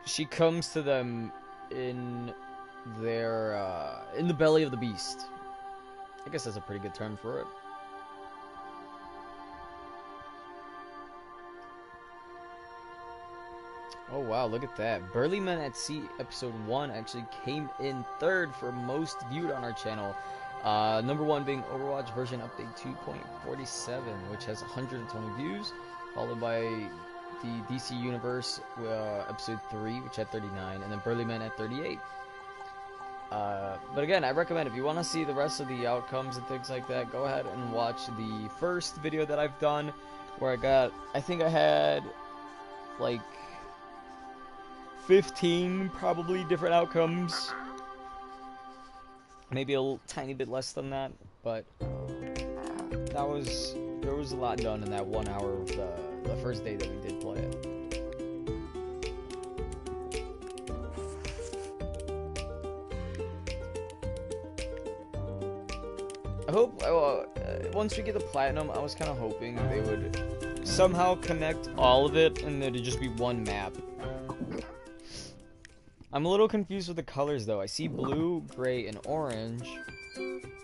she comes to them in their in the belly of the beast. I guess that's a pretty good term for it. Oh wow, look at that. Burly Men at Sea episode 1 actually came in third for most viewed on our channel. Number 1 being Overwatch version update 2.47, which has 120 views, followed by the DC Universe episode 3, which had 39, and then Burly Men at 38. But again, I recommend if you want to see the rest of the outcomes and things like that, go ahead and watch the first video that I've done, where I think I had like 15 probably different outcomes, maybe a little, tiny bit less than that, but there was a lot done in that 1 hour of the first day that we did play it. I hope once we get the platinum, I was kind of hoping they would somehow connect all of it and there'd just be one map. I'm a little confused with the colors though. I see blue, gray, and orange,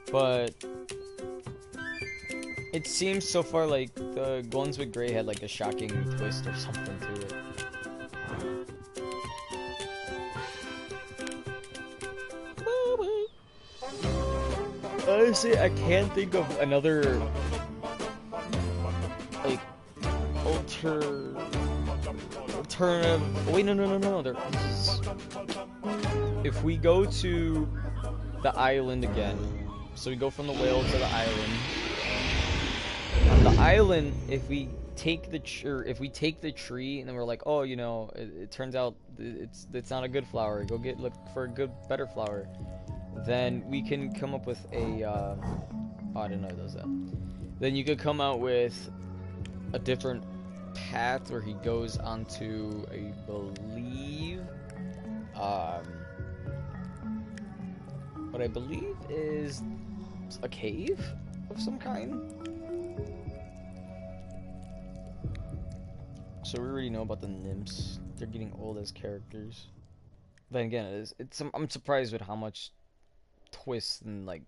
but it seems so far like the ones with gray had like a shocking twist or something to it. Honestly, I can't think of another like alternative. Wait, no. There is. If we go to the island again, so we go from the whale to the island. On the island, if we take the tree and then we're like, oh, you know, it turns out it's not a good flower. Look for a better flower. Then we can come up with a oh, I didn't know it does that. Then you could come out with a different path where he goes onto, I believe, what I believe is a cave of some kind. So we already know about the nymphs. They're getting old as characters. Then again, I'm surprised with how much twists and like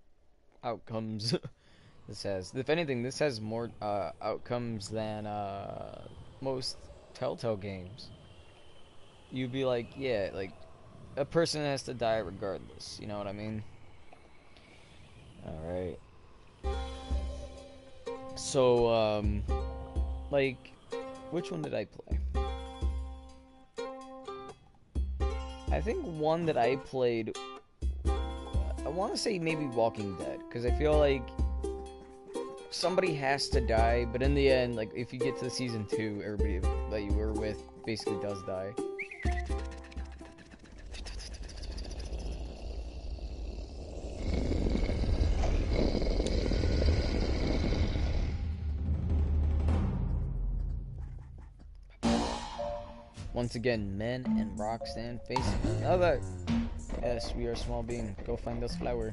outcomes this has. If anything, this has more outcomes than most Telltale games. You'd be like, yeah, like a person has to die regardless. You know what I mean? All right. So like, which one did I play? I think one that I played, I want to say maybe Walking Dead, because I feel like somebody has to die, but in the end, like, if you get to season 2, everybody that you were with basically does die. Once again, men and Roxanne facing another. Yes, we are a small being. Go find this flower.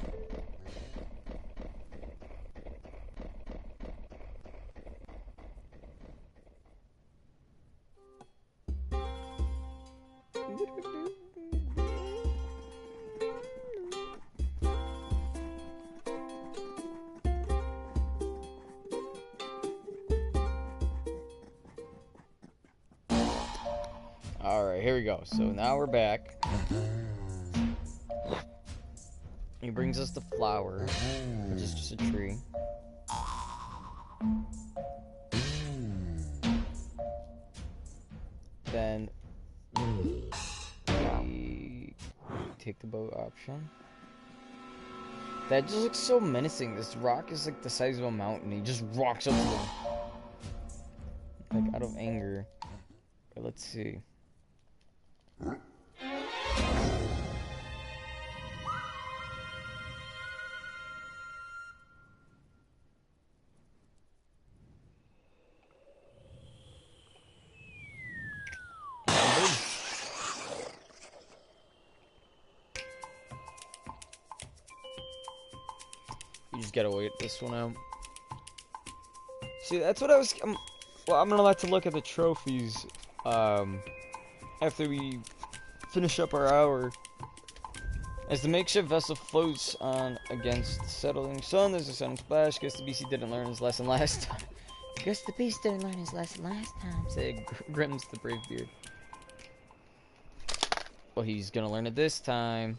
Alright, here we go. So now we're back. He brings us the flower, which is just a tree. Then we take the boat option. That just looks so menacing. This rock is like the size of a mountain. He just rocks up to them. Like out of anger. But let's see. You just gotta wait this one out. See, that's what I was. Well, I'm gonna like to look at the trophies after we finish up our hour. As the makeshift vessel floats on against the settling sun, there's a sudden splash. Guess the BC didn't learn his lesson last time. Guess the beast didn't learn his lesson last time, said Grimm's the brave beard. Well, he's gonna learn it this time.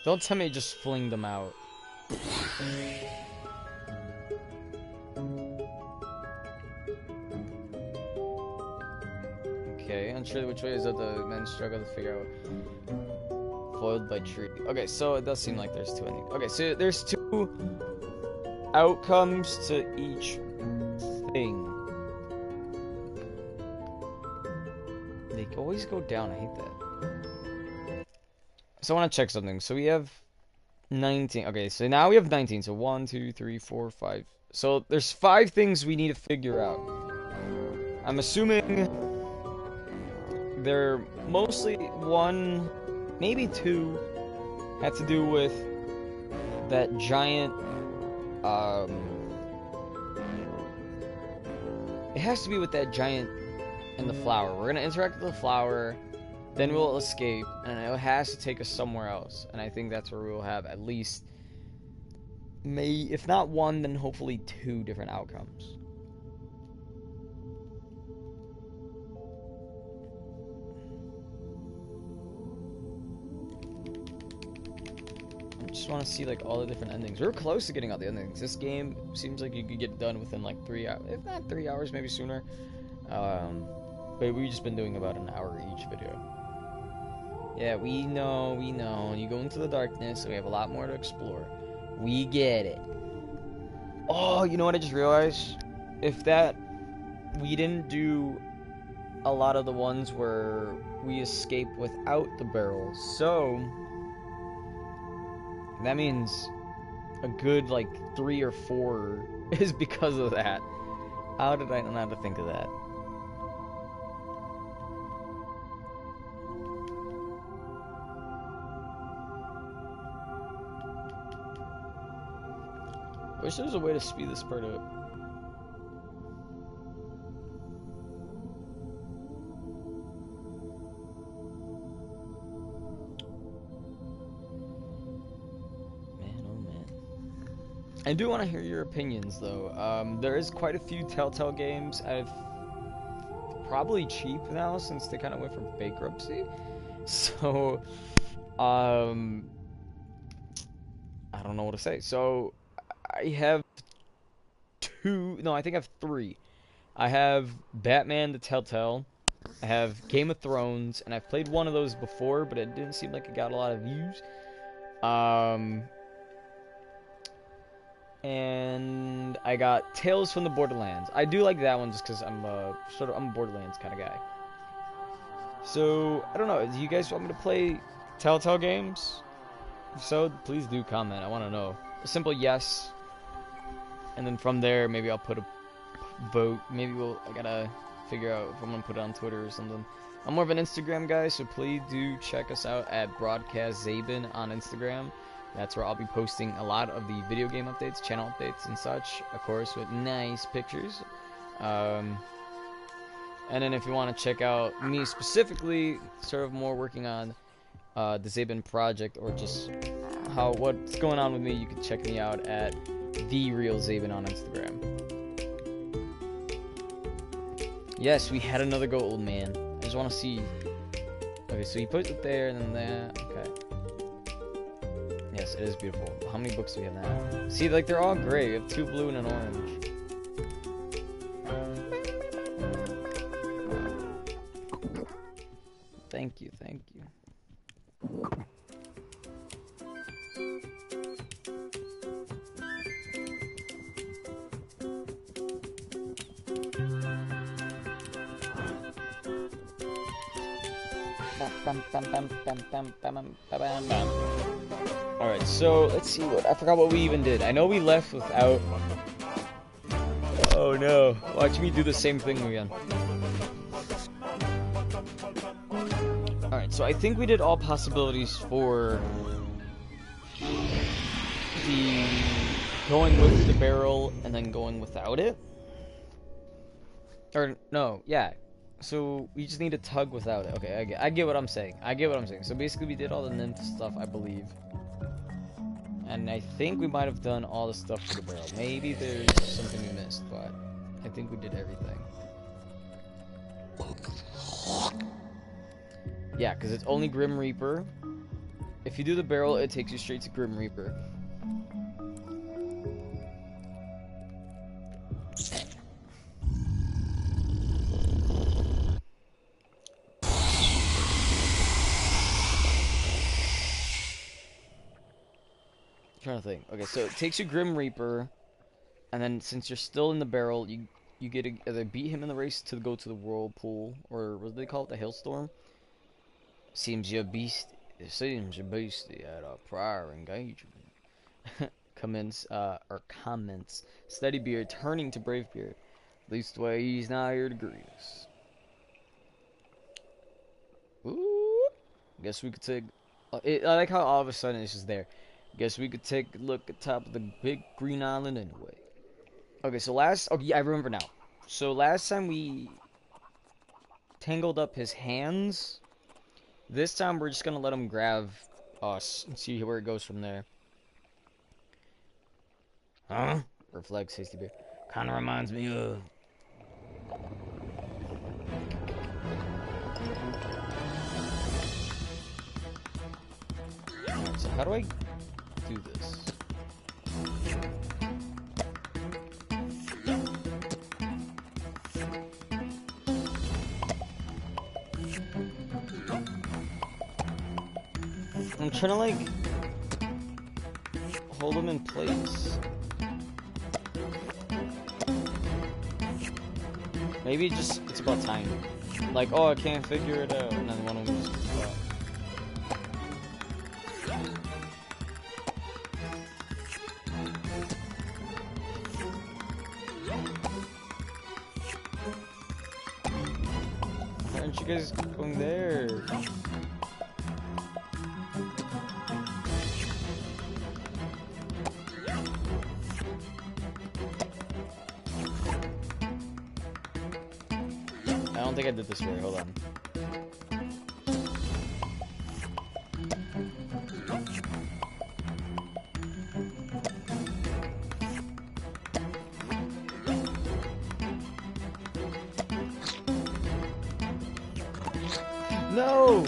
Don't tell me you just fling them out. Okay, unsure which way is that the men struggle to figure out. Foiled by tree. Okay, so it does seem like there's two endings. Okay, so there's two outcomes to each thing. They always go down, I hate that. So I want to check something. So we have 19. Okay, so now we have 19. So 1, 2, 3, 4, 5. So there's 5 things we need to figure out. I'm assuming they're mostly 1, maybe 2, had to do with that giant, it has to be with that giant and the flower. We're going to interact with the flower, then we'll escape, and it has to take us somewhere else. And I think that's where we will have at least, if not 1, then hopefully 2 different outcomes. I just want to see like all the different endings. We're close to getting all the endings. This game seems like you could get done within like 3 hours, if not 3 hours, maybe sooner. But we've just been doing about an hour each video. Yeah, we know. You go into the darkness, so we have a lot more to explore. We get it. Oh, you know what I just realized? If that, we didn't do a lot of the ones where we escape without the barrel, so that means a good like 3 or 4 is because of that. How did I not know how to think of that? Wish there was a way to speed this part up. Man, oh man. I do want to hear your opinions, though. There is quite a few Telltale games I've probably cheap now since they kind of went for bankruptcy. So, I don't know what to say. So, I have 2, no, I think I have 3. I have Batman the Telltale, I have Game of Thrones, and I've played one of those before, but it didn't seem like it got a lot of views. And I got Tales from the Borderlands. I do like that one just because I'm I'm a Borderlands kind of guy. So, I don't know, do you guys want me to play Telltale games? If so, please do comment, I want to know. A simple yes. And then from there, maybe I'll put a vote. Maybe I gotta figure out if I'm gonna put it on Twitter or something. I'm more of an Instagram guy, so please do check us out at Broadcast Zabin on Instagram. That's where I'll be posting a lot of the video game updates, channel updates, and such. Of course, with nice pictures. And then if you want to check out me specifically, sort of more working on the Zabin project, or just what's going on with me, you can check me out at TheRealZaben on Instagram. Yes, we had another go, old man. I just want to see. Okay, so he puts it there and then there. Okay. Yes, it is beautiful. How many books do we have now? See, like, they're all gray. We have 2 blue and an orange. Thank you, thank you. Alright, so let's see what I forgot what we even did. I know we left without. Oh no, watch me do the same thing again. Alright, so I think we did all possibilities for the going with the barrel and then going without it. Or no, yeah. So we just need to tug without it. Okay, I get what I'm saying. So basically we did all the nymph stuff, I believe. And I think we might have done all the stuff for the barrel. Maybe there's something we missed, but I think we did everything. Yeah, because it's only Grim Reaper. If you do the barrel, it takes you straight to Grim Reaper. Trying to think. Okay, so it takes you Grim Reaper, and then since you're still in the barrel, you get to either beat him in the race to go to the whirlpool, or what do they call it, the hailstorm? Seems you're beastie at our prior engagement. Comments. Steady Beard turning to Brave Beard. At least the way he's not here to greet us. Ooh. Guess we could take. I like how all of a sudden it's just there. Guess we could take a look at top of the big green island anyway. Okay, so yeah, I remember now. So last time we tangled up his hands. This time we're just gonna let him grab us and see where it goes from there. Huh? Reflects Hasty Bear. Kinda reminds me of. Alright, so how do I do this? I'm trying to like hold him in place. Maybe it's about time. Like, oh, I can't figure it out, and then one of them just stop. Why aren't you guys going there? I don't think I did this right. Hold on. No!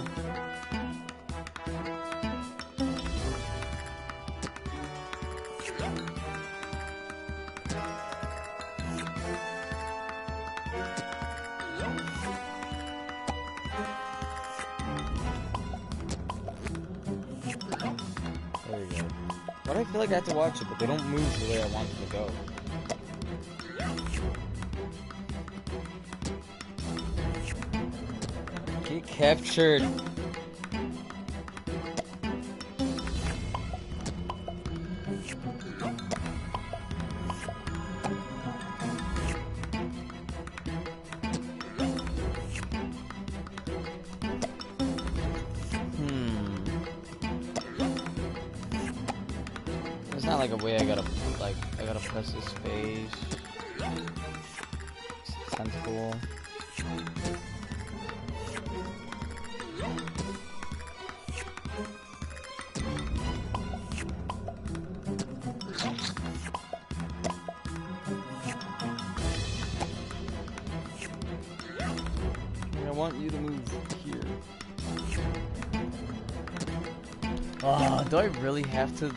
There we go. Why do I feel like I have to watch it, but they don't move the way I want them to go? Get captured. There's not like a way I gotta press his face. Tentacle. want you to move here. Oh, do I really have to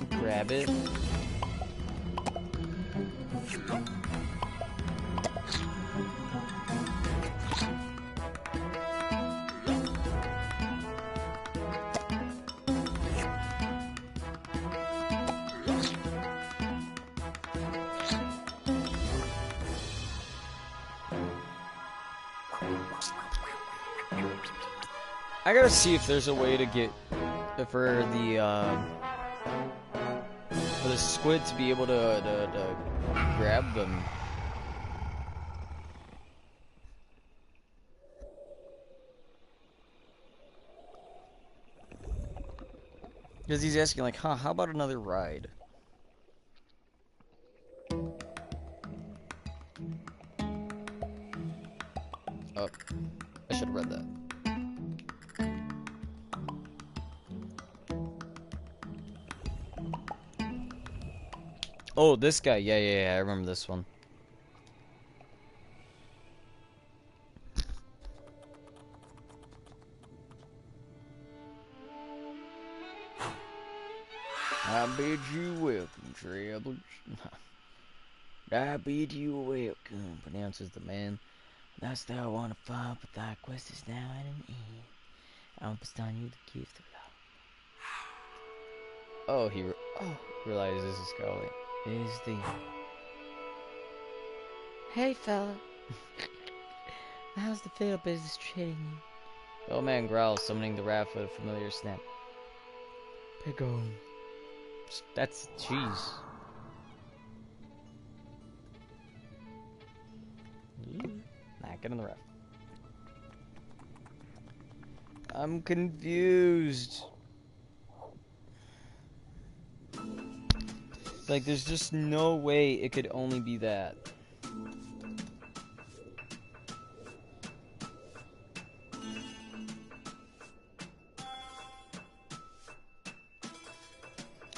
grab it? I gotta see if there's a way to get for the squid to be able to grab them. Because he's asking like, huh, how about another ride? Oh, I should have read that. Oh, this guy. Yeah, I remember this one. I bid you welcome, travelers. I bid you welcome, pronounces the man. Thus thou want to fall, but thy quest is now at an end. I will bestow you the gift of love. Oh, he realizes this is Scully. Is the... Hey, fella. How's the field business treating you? The old man growls, summoning the wrath of a familiar snap. Pigone. That's cheese. Nah, get in the raft. I'm confused. Like, there's just no way it could only be that.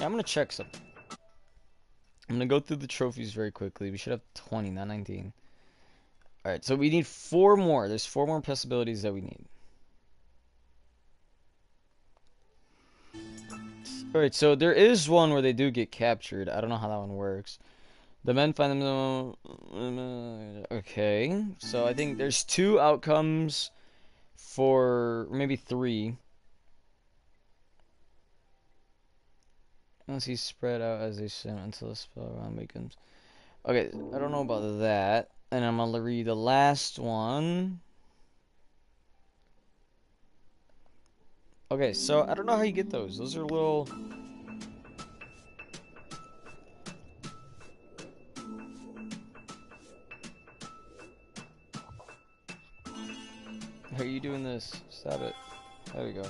I'm gonna check something. I'm gonna go through the trophies very quickly. We should have 20, not 19. Alright, so we need 4 more. There's 4 more possibilities that we need. Alright, so there is one where they do get captured. I don't know how that one works. The men find them... Okay, so I think there's 2 outcomes for... maybe 3. Once he's spread out as they swim until the spell around becomes... Okay, I don't know about that. And I'm gonna read the last one. Okay, so I don't know how you get those. Those are little... How are you doing this? Stop it. There we go.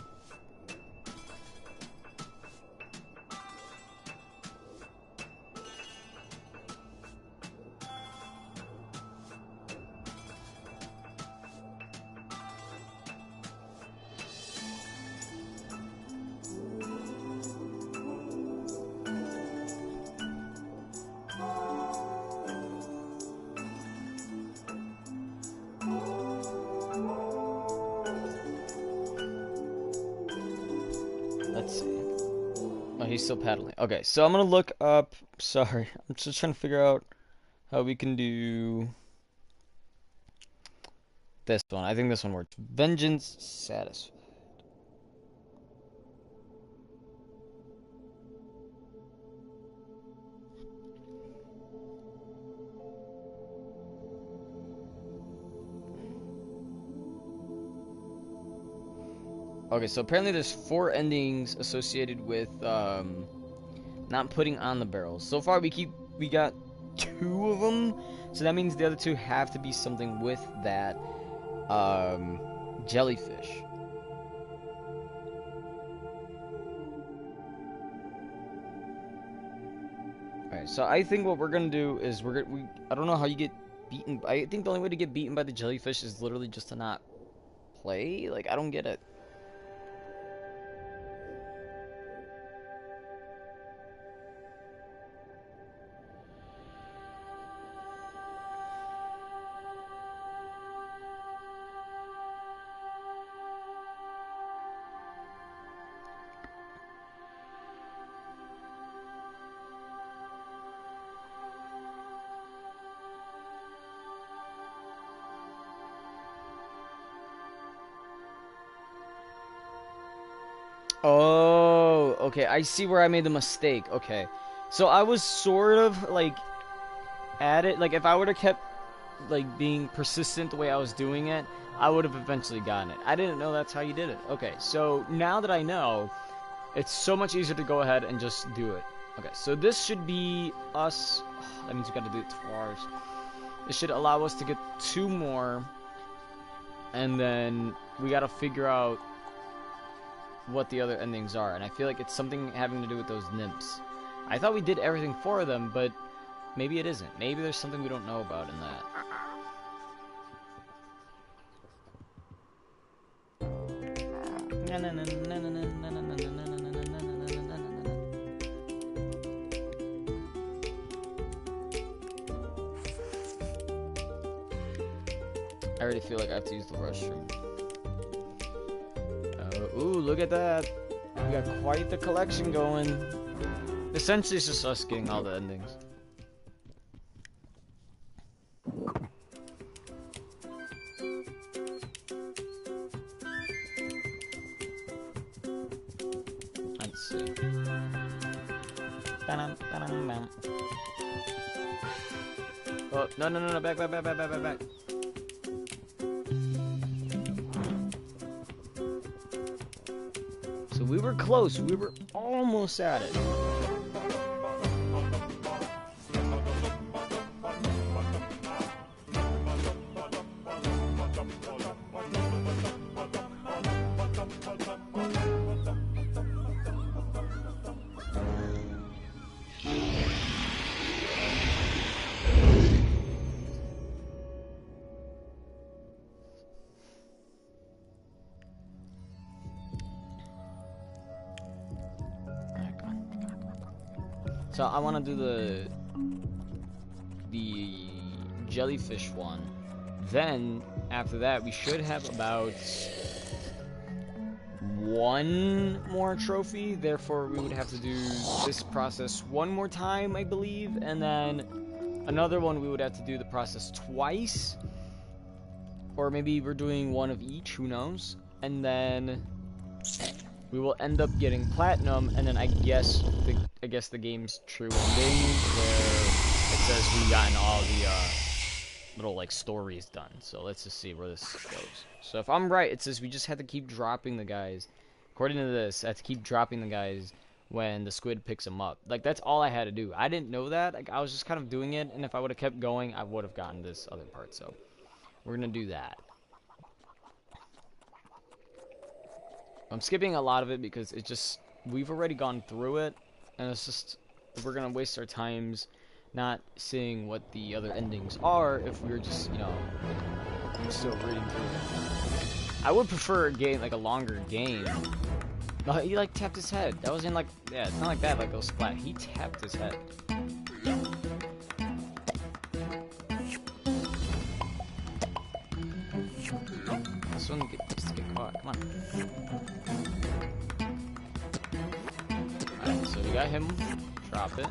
Let's see. Oh, he's still paddling. Okay, so I'm gonna look up... Sorry, I'm just trying to figure out how we can do... this one. I think this one works. Vengeance satisfied. Okay, so apparently there's 4 endings associated with not putting on the barrels. So far we got 2 of them, so that means the other 2 have to be something with that jellyfish. Alright, so I think what we're gonna do is I don't know how you get beaten. I think the only way to get beaten by the jellyfish is literally just to not play. Like, I don't get it. Oh, okay. I see where I made the mistake. Okay. So I was sort of like at it. Like if I would have kept like being persistent the way I was doing it, I would have eventually gotten it. I didn't know that's how you did it. Okay. So now that I know, it's so much easier to go ahead and just do it. Okay. So this should be us. That means we got to do it twice. This should allow us to get 2 more. And then we got to figure out what the other endings are, and I feel like it's something having to do with those nymphs. I thought we did everything for them, but maybe it isn't. Maybe there's something we don't know about in that. I already feel like I have to use the restroom. Ooh, look at that. We got quite the collection going. Essentially, it's just us getting all the endings. Let's see. Oh, no, back. So we were close. We were almost at it. So I want to do the jellyfish one. Then after that, we should have about 1 more trophy. Therefore, we would have to do this process 1 more time, I believe, and then another one we would have to do the process twice, or maybe we're doing 1 of each. Who knows? And then we will end up getting platinum, and then I guess the game's true ending, where it says we gotten all the little like stories done. So let's just see where this goes. So if I'm right, it says we just had to keep dropping the guys. According to this, I have to keep dropping the guys when the squid picks them up. Like that's all I had to do. I didn't know that. Like I was just kind of doing it, and if I would have kept going, I would have gotten this other part. So we're gonna do that. I'm skipping a lot of it because it just, we've already gone through it, and it's just, we're gonna waste our times not seeing what the other endings are if we were just, you know, still reading through it. I would prefer a game, like a longer game. No, he like tapped his head. That wasn't like, yeah, it's not like that, like it was splat. He tapped his head. This one gets to get caught. Come on. Alright, so we got him. Drop it.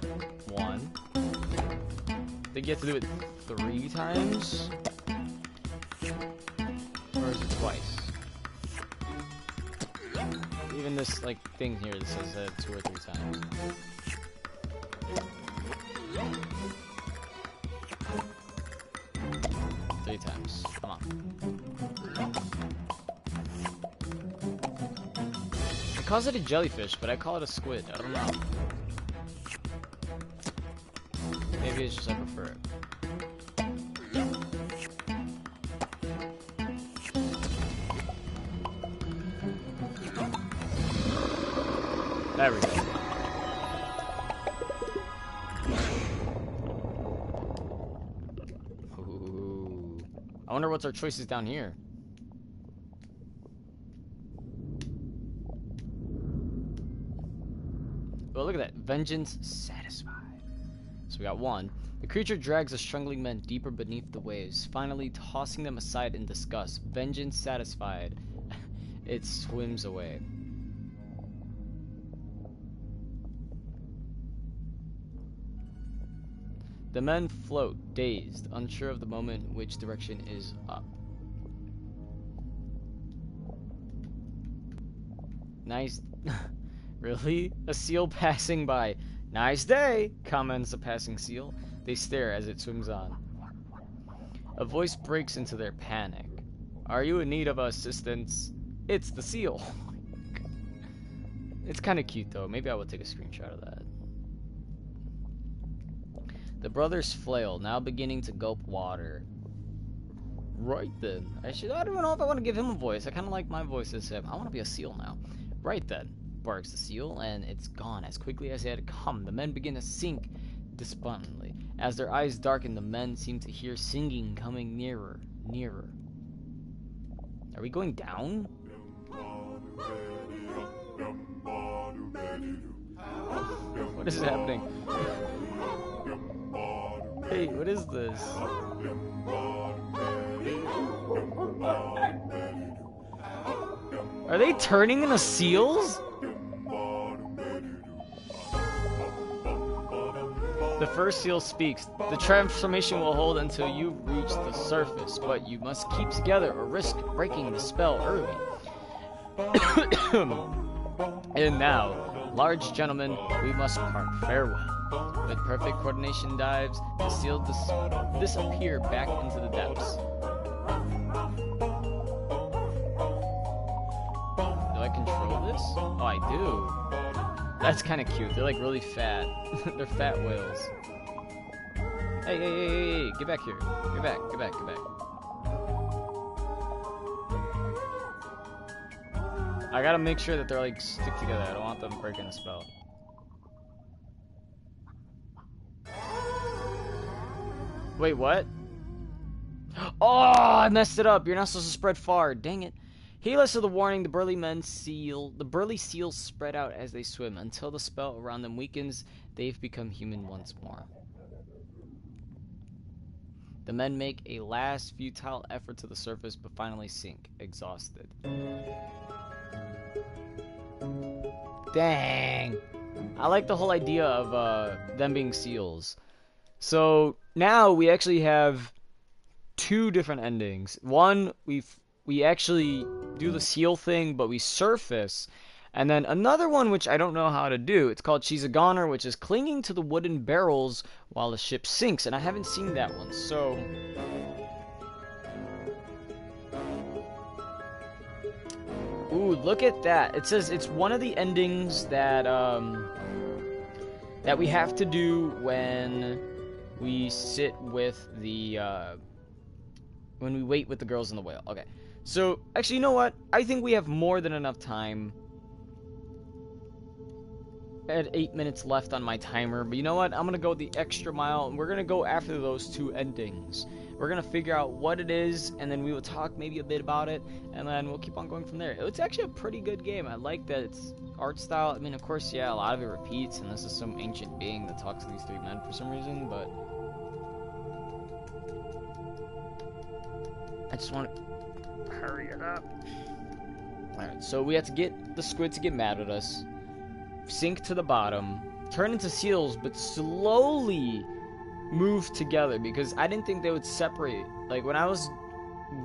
1. They get to do it 3 times? Or is it twice? Even this like thing here that says 2 or 3 times. Three times. Come on. It calls it a jellyfish, but I call it a squid. I don't know. Maybe it's just I prefer it. There we go. Ooh. I wonder what's our choices down here. Oh, look at that. Vengeance satisfied. So we got 1. The creature drags the struggling men deeper beneath the waves, finally tossing them aside in disgust. Vengeance satisfied. It swims away. The men float, dazed, unsure of the moment which direction is up. Nice. Really? A seal passing by. Nice day, comments a passing seal. They stare as it swims on. A voice breaks into their panic. Are you in need of assistance? It's the seal. It's kind of cute though. Maybe I will take a screenshot of that. The brothers flail, now beginning to gulp water. Right then. I don't know if I want to give him a voice. I kind of like my voice as him. I want to be a seal now. Right then, barks the seal, and it's gone as quickly as it had come. The men begin to sink despondently. As their eyes darken, the men seem to hear singing coming nearer, nearer. Are we going down? What is happening? Hey, what is this? Are they turning into seals? The first seal speaks. The transformation will hold until you reach the surface, but you must keep together or risk breaking the spell early. And now, large gentlemen, we must part. Farewell. With perfect coordination dives, the seal disappear back into the depths. Do I control this? Oh, I do. That's kind of cute. They're like really fat. They're fat whales. Hey, hey, hey, hey, hey, get back here. Get back, get back, get back. I gotta make sure that they're like stick together. I don't want them breaking a spell. Wait, what? Oh, I messed it up. You're not supposed to spread far. Dang it. Heedless of the warning, the burly seals spread out as they swim. Until the spell around them weakens, they've become human once more. The men make a last futile effort to the surface, but finally sink, exhausted. Dang. I like the whole idea of them being seals. So now we actually have two different endings. One, we actually do the seal thing, but we surface. And then another one, which I don't know how to do. It's called She's a Goner, which is clinging to the wooden barrels while the ship sinks. And I haven't seen that one, so... Ooh, look at that. It says it's one of the endings that, that we have to do when we sit with the, when we wait with the girls in the whale. Okay. So, actually, you know what? I think we have more than enough time. I had 8 minutes left on my timer, but you know what? I'm going to go the extra mile, and we're going to go after those two endings. We're going to figure out what it is, and then we will talk maybe a bit about it, and then we'll keep on going from there. It's actually a pretty good game. I like that it's art style. I mean, of course, yeah, a lot of it repeats, and this is some ancient being that talks to these three men for some reason, but... I just want to hurry it up. Alright, so we have to get the squid to get mad at us, sink to the bottom, turn into seals, but slowly move together, because I didn't think they would separate. Like, when I was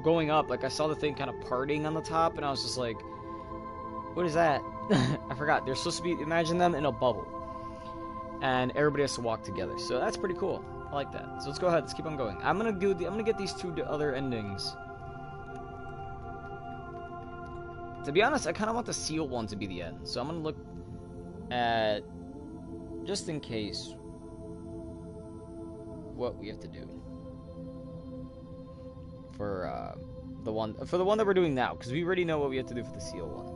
going up, like, I saw the thing kind of parting on the top, and I was just like, what is that? I forgot. They're supposed to be, imagine them in a bubble, and everybody has to walk together, so that's pretty cool. I like that. So let's go ahead. Let's keep on going. I'm gonna get these two other endings. To be honest, I kind of want the seal one to be the end. So I'm gonna look at, just in case, what we have to do for the one that we're doing now, because we already know what we have to do for the seal one.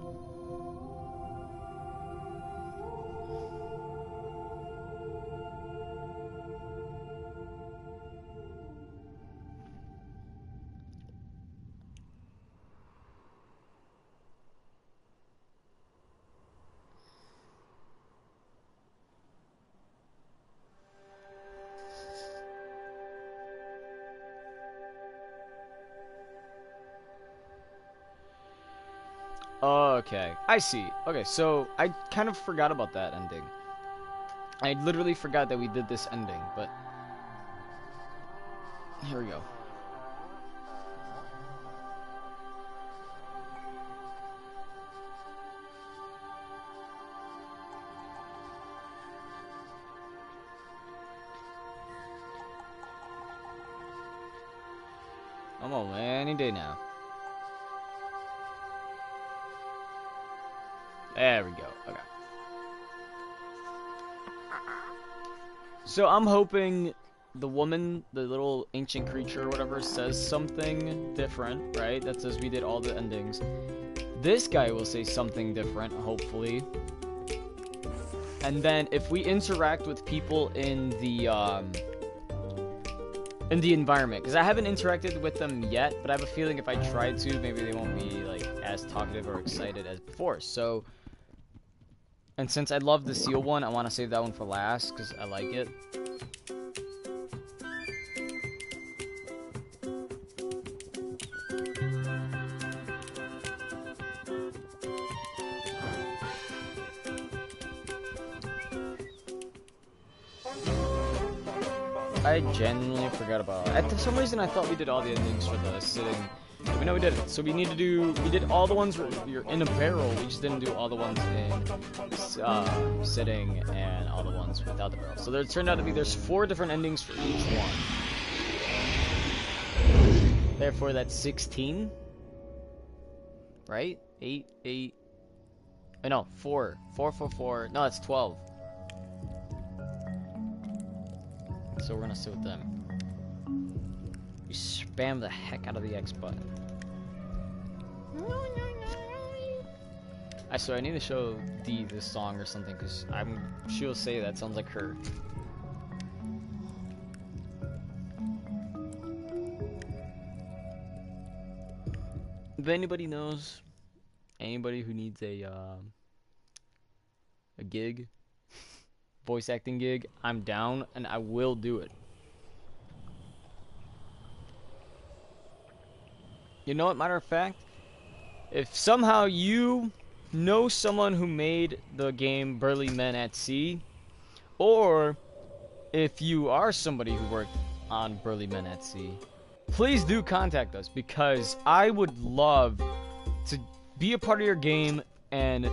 Okay, I see. Okay, so I kind of forgot about that ending. I literally forgot that we did this ending, but here we go. any day now. There we go. Okay. So I'm hoping the woman, the little ancient creature or whatever, says something different, right? That says we did all the endings. This guy will say something different, hopefully. And then if we interact with people in the environment, because I haven't interacted with them yet, but I have a feeling if I try to, maybe they won't be like as talkative or excited as before. So, and since I love the seal one, I want to save that one for last because I like it. I genuinely forgot about it. For some reason, I thought we did all the endings for the sitting. But we know we didn't. So we need to do. We did all the ones where you're in a barrel. We just didn't do all the ones in sitting and all the ones without the barrel. So there turned out to be there's 4 different endings for each one. Therefore, that's 16. Right? 8, 8. No, 4. 4, 4, 4. No, that's 12. So we're gonna sit with them. You spam the heck out of the X button. I swear I need to show Dee this song or something because she'll say that sounds like her. If anybody knows anybody who needs a gig, voice acting gig, I'm down and I will do it. You know what, matter of fact, if somehow you know someone who made the game Burly Men at Sea, or if you are somebody who worked on Burly Men at Sea, please do contact us because I would love to be a part of your game and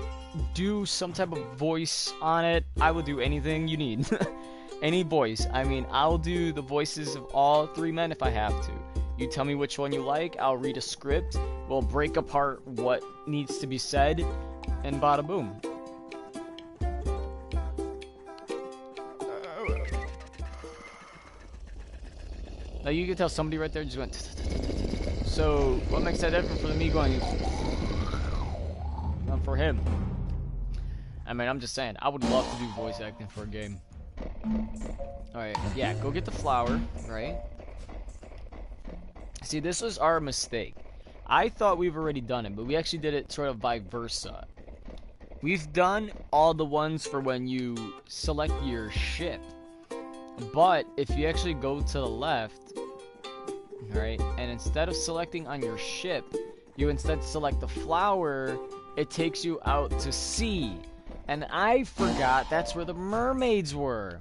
do some type of voice on it. I will do anything you need. Any voice. I mean, I'll do the voices of all 3 men if I have to. You tell me which one you like, I'll read a script, we'll break apart what needs to be said, and bada boom. Now you can tell somebody right there just went. So what makes that different from me going for him? I mean, I'm just saying, I would love to do voice acting for a game. Alright, yeah, go get the flower, right? See, this was our mistake. I thought we've already done it, but we actually did it sort of vice versa. We've done all the ones for when you select your ship. But if you actually go to the left, right, and instead of selecting on your ship, you instead select the flower, it takes you out to sea. And I forgot that's where the mermaids were.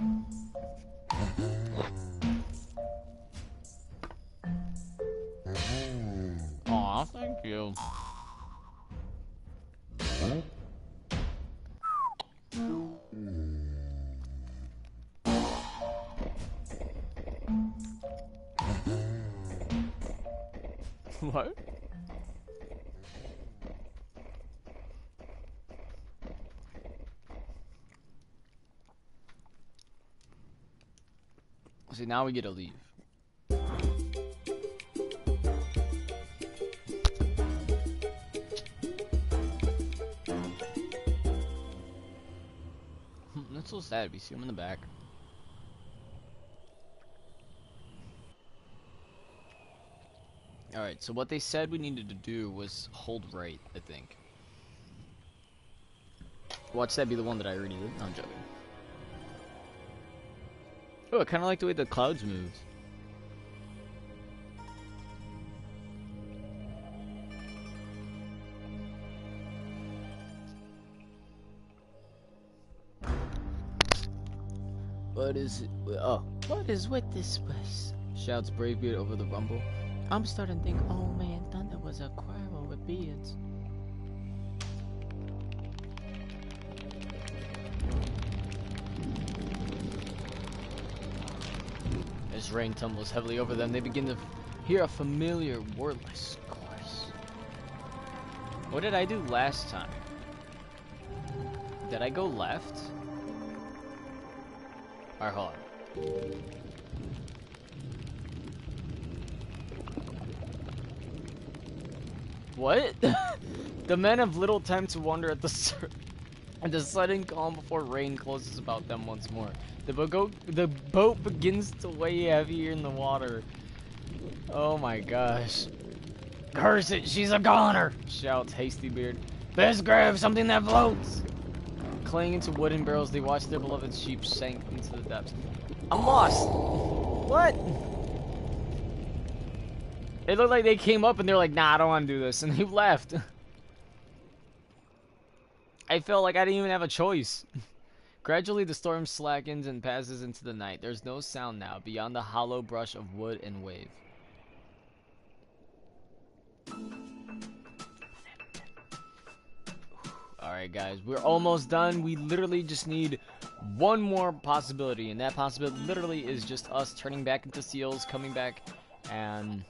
Aw, thank you. What? See, now we get to leave. That's so sad. We see him in the back. Alright, so what they said we needed to do was hold right, I think. Watch that be the one that I already did. No, I'm joking. Oh, I kind of like the way the clouds moved. What is it? Oh. What is with this place? Shouts Bravebeard over the rumble. I'm starting to think Old Man Thunder was a quarrel with beards. As rain tumbles heavily over them, they begin to Hear a familiar wordless chorus. What did I do last time? Did I go left? Alright, hold on. What? The men have little time to wonder at the sudden calm before rain closes about them once more. The boat begins to weigh heavier in the water. Oh my gosh. Curse it, she's a goner! Shouts Hastybeard. Best grab something that floats! Clinging to wooden barrels, they watch their beloved sheep sink into the depths. I'm lost! What? It looked like they came up and they're like, nah, I don't want to do this, and they left. I felt like I didn't even have a choice. Gradually, the storm slackens and passes into the night. There's no sound now, beyond the hollow brush of wood and wave. Alright guys, we're almost done. We literally just need one more possibility, and that possibility literally is just us turning back into seals, coming back, and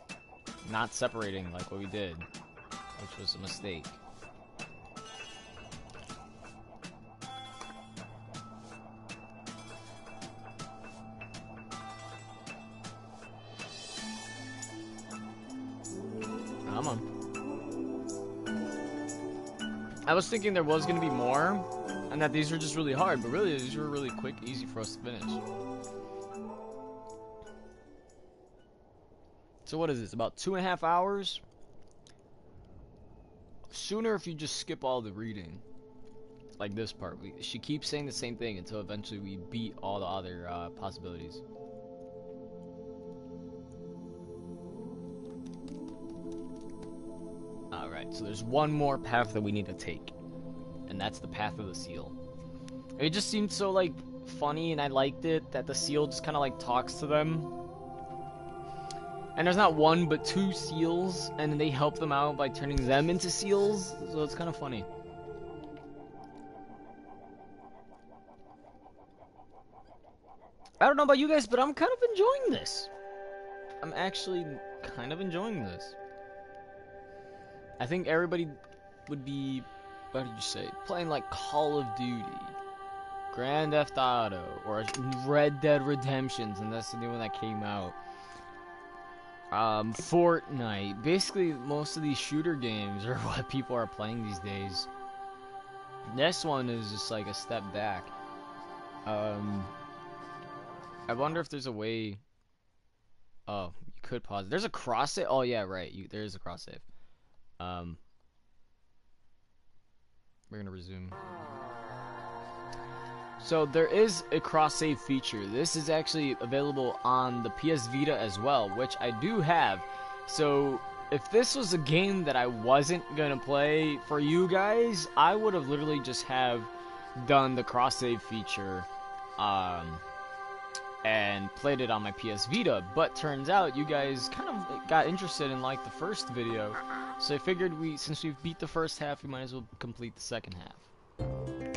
not separating like what we did, which was a mistake. Come on. I was thinking there was going to be more, and that these were just really hard, but really, these were really quick, easy for us to finish. So what is this, about 2.5 hours? Sooner if you just skip all the reading. Like this part. She keeps saying the same thing until eventually we beat all the other possibilities. Alright, so there's one more path that we need to take. And that's the path of the seal. It just seemed so, like, funny, and I liked it, that the seal just kind of, like, talks to them. And there's not one, but 2 seals, and they help them out by turning them into seals, so it's kind of funny. I don't know about you guys, but I'm kind of enjoying this. I'm actually kind of enjoying this. I think everybody would be, what did you say, playing like Call of Duty, Grand Theft Auto, or Red Dead Redemptions, and that's the new one that came out. Fortnite. Basically, most of these shooter games are what people are playing these days. This one is just like a step back. I wonder if there's a way. Oh, you could pause. There's a cross save. Oh yeah, right. There is a cross save. We're gonna resume. So there is a cross save feature. This is actually available on the PS Vita as well, which I do have. So if this was a game that I wasn't gonna play for you guys, I would have literally just have done the cross save feature, and played it on my PS Vita. But turns out you guys kind of got interested in like the first video, so I figured since we've beat the first half, we might as well complete the second half.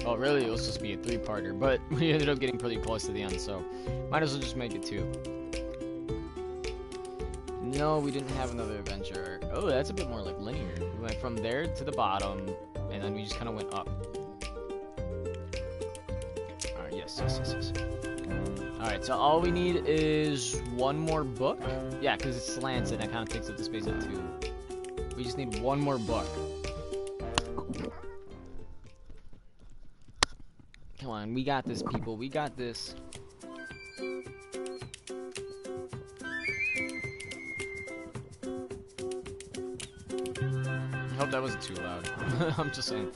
Oh, really? It was supposed to be a 3-parter, but we ended up getting pretty close to the end, so might as well just make it 2. No, we didn't have another adventure. Oh, that's a bit more like linear. We went from there to the bottom, and then we just kind of went up. Alright, yes. Alright, so all we need is one more book. Yeah, because it's slanted, that kind of takes up the space at 2. We just need one more book. Come on, we got this, people. We got this. I hope that wasn't too loud. I'm just saying.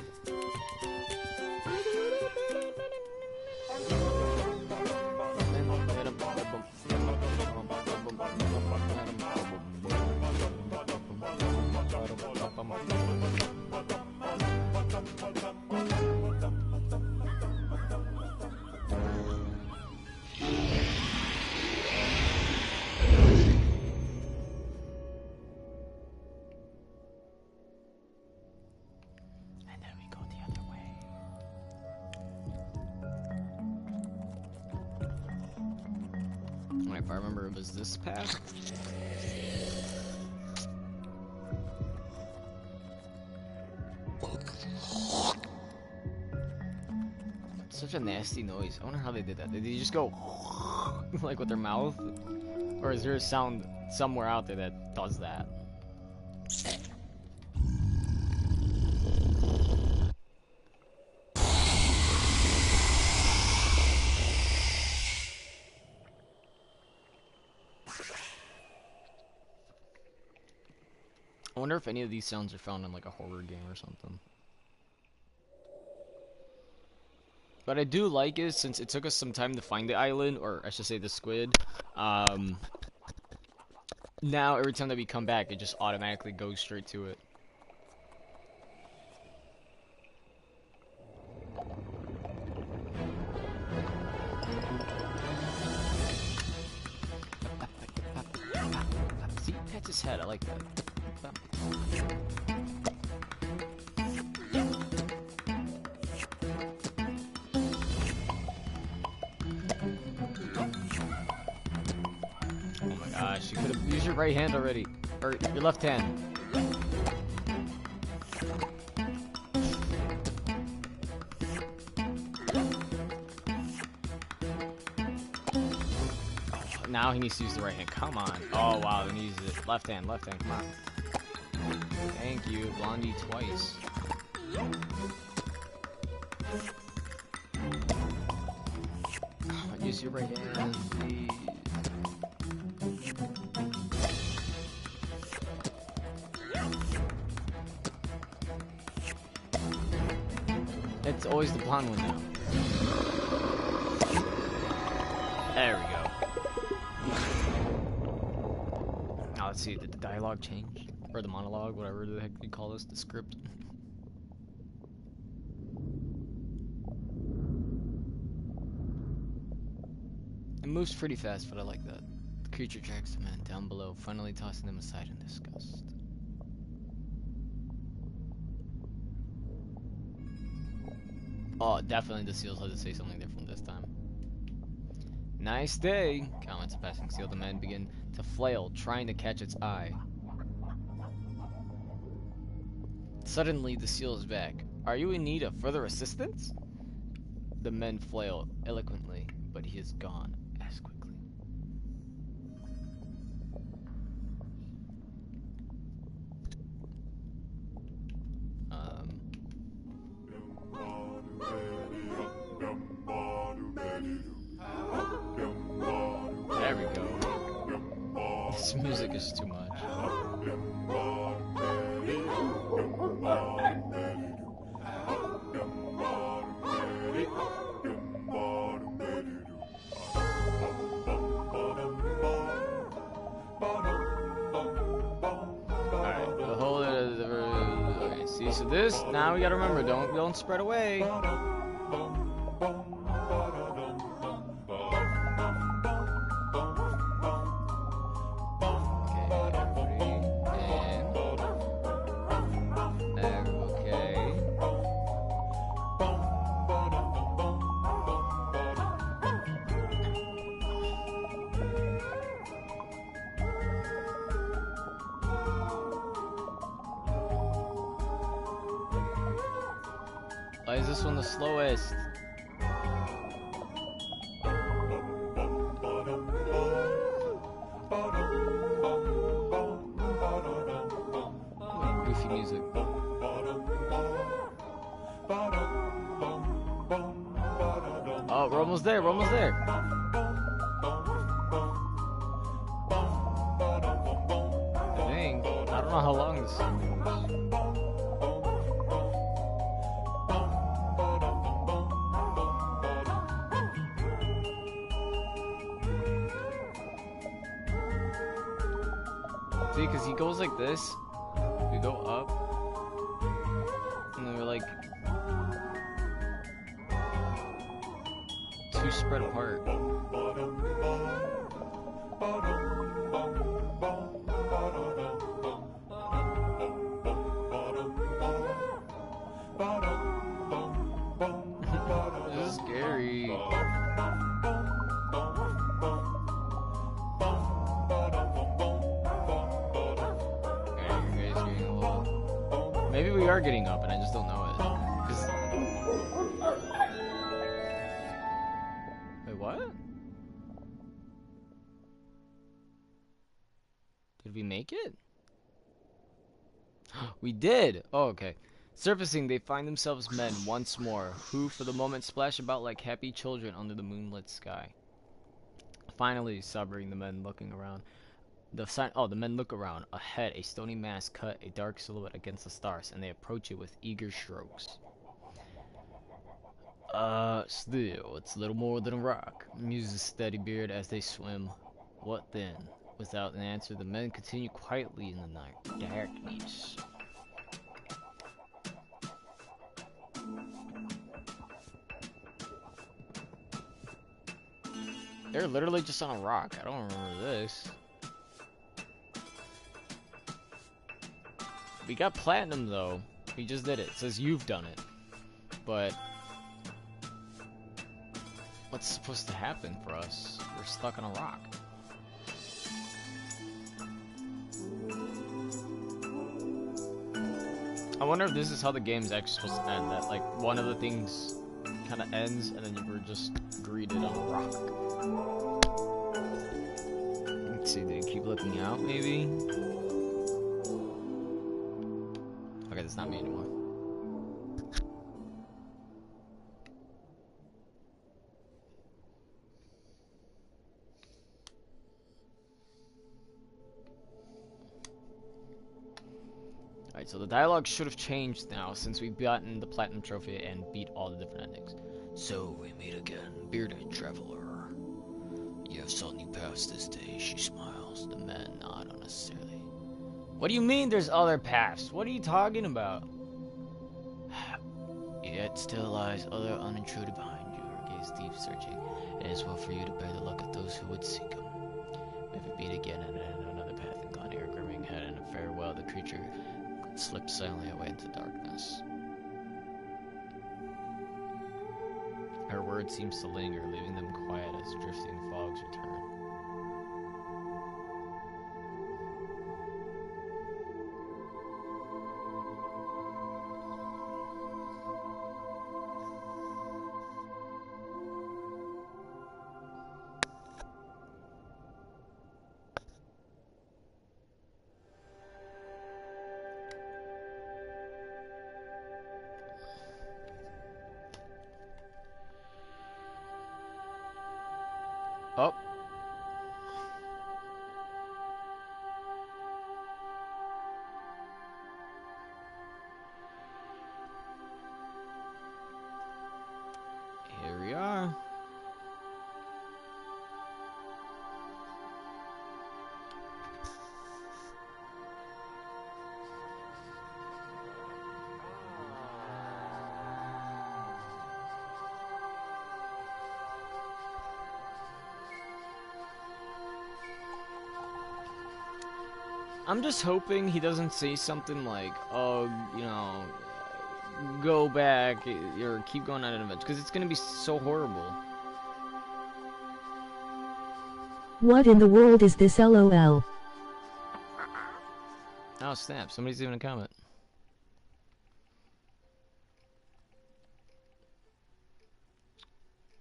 If I remember, it was this path. Such a nasty noise. I wonder how they did that. Did they just go like with their mouth? Or is there a sound somewhere out there that does that? I wonder if any of these sounds are found in like a horror game or something. But I do like it since it took us some time to find the island, or I should say the squid. Now every time that we come back, it just automatically goes straight to it. See, pats his head. I like that. Oh my gosh, you could have used your right hand already. Or your left hand. Now he needs to use the right hand. Come on. Oh wow, he needs it. Left hand, come on. Thank you, Blondie twice. Use your right hand, please. It's always the blonde one now. There we go. Now let's see, did the dialogue change? Or the monologue, whatever the heck you call this, the script. It moves pretty fast, but I like that. The creature tracks the man down below, finally tossing them aside in disgust. Oh, definitely the seals had to say something different this time. Nice day, comments a passing seal. The men begin to flail, trying to catch its eye. Suddenly, the seal is back. Are you in need of further assistance? The men flail eloquently, but he is gone as quickly. There we go. This music is too much. So this, now we gotta remember, don't spread away. Why is this one the slowest? Goofy music. Oh, we're almost there, we're almost there. I think. I don't know how long this is. See, because he goes like this, we go up, and then we're like too spread apart. This is scary. Maybe we are getting up and I just don't know it. Did we make it? We did! Oh, okay. Surfacing, they find themselves men once more, who for the moment splash about like happy children under the moonlit sky. Finally, sobering, the men looking around. The men look around. Ahead, a stony mass cut a dark silhouette against the stars, and they approach it with eager strokes. Still, it's little more than a rock, muses Steady Beard as they swim. What then? Without an answer, the men continue quietly in the night darkness. They're literally just on a rock. I don't remember this. We got platinum though. We just did it. It says you've done it. But what's supposed to happen for us? We're stuck on a rock. I wonder if this is how the game's actually supposed to end. That like one of the things kind of ends and then you were just greeted on a rock. Let's see, they keep looking out maybe? Okay, that's not me anymore. Alright, so the dialogue should have changed now since we've gotten the platinum trophy and beat all the different endings. So we meet again, bearded traveler. You have sought new paths this day, she smiles. The men nod unnecessarily. What do you mean there's other paths? What are you talking about? Yet still lies other unintruded behind you, her gaze deep searching. It is well for you to bear the luck of those who would seek them. If we meet again and another path, inclining her grimming head and a farewell, the creature slipped silently away into darkness. Her word seems to linger, leaving them quiet as drifting fogs return. Oh. Here we are. I'm just hoping he doesn't say something like, oh, you know, go back or keep going on an adventure, because it's going to be so horrible. What in the world is this LOL? Oh, snap. Somebody's leaving a comment.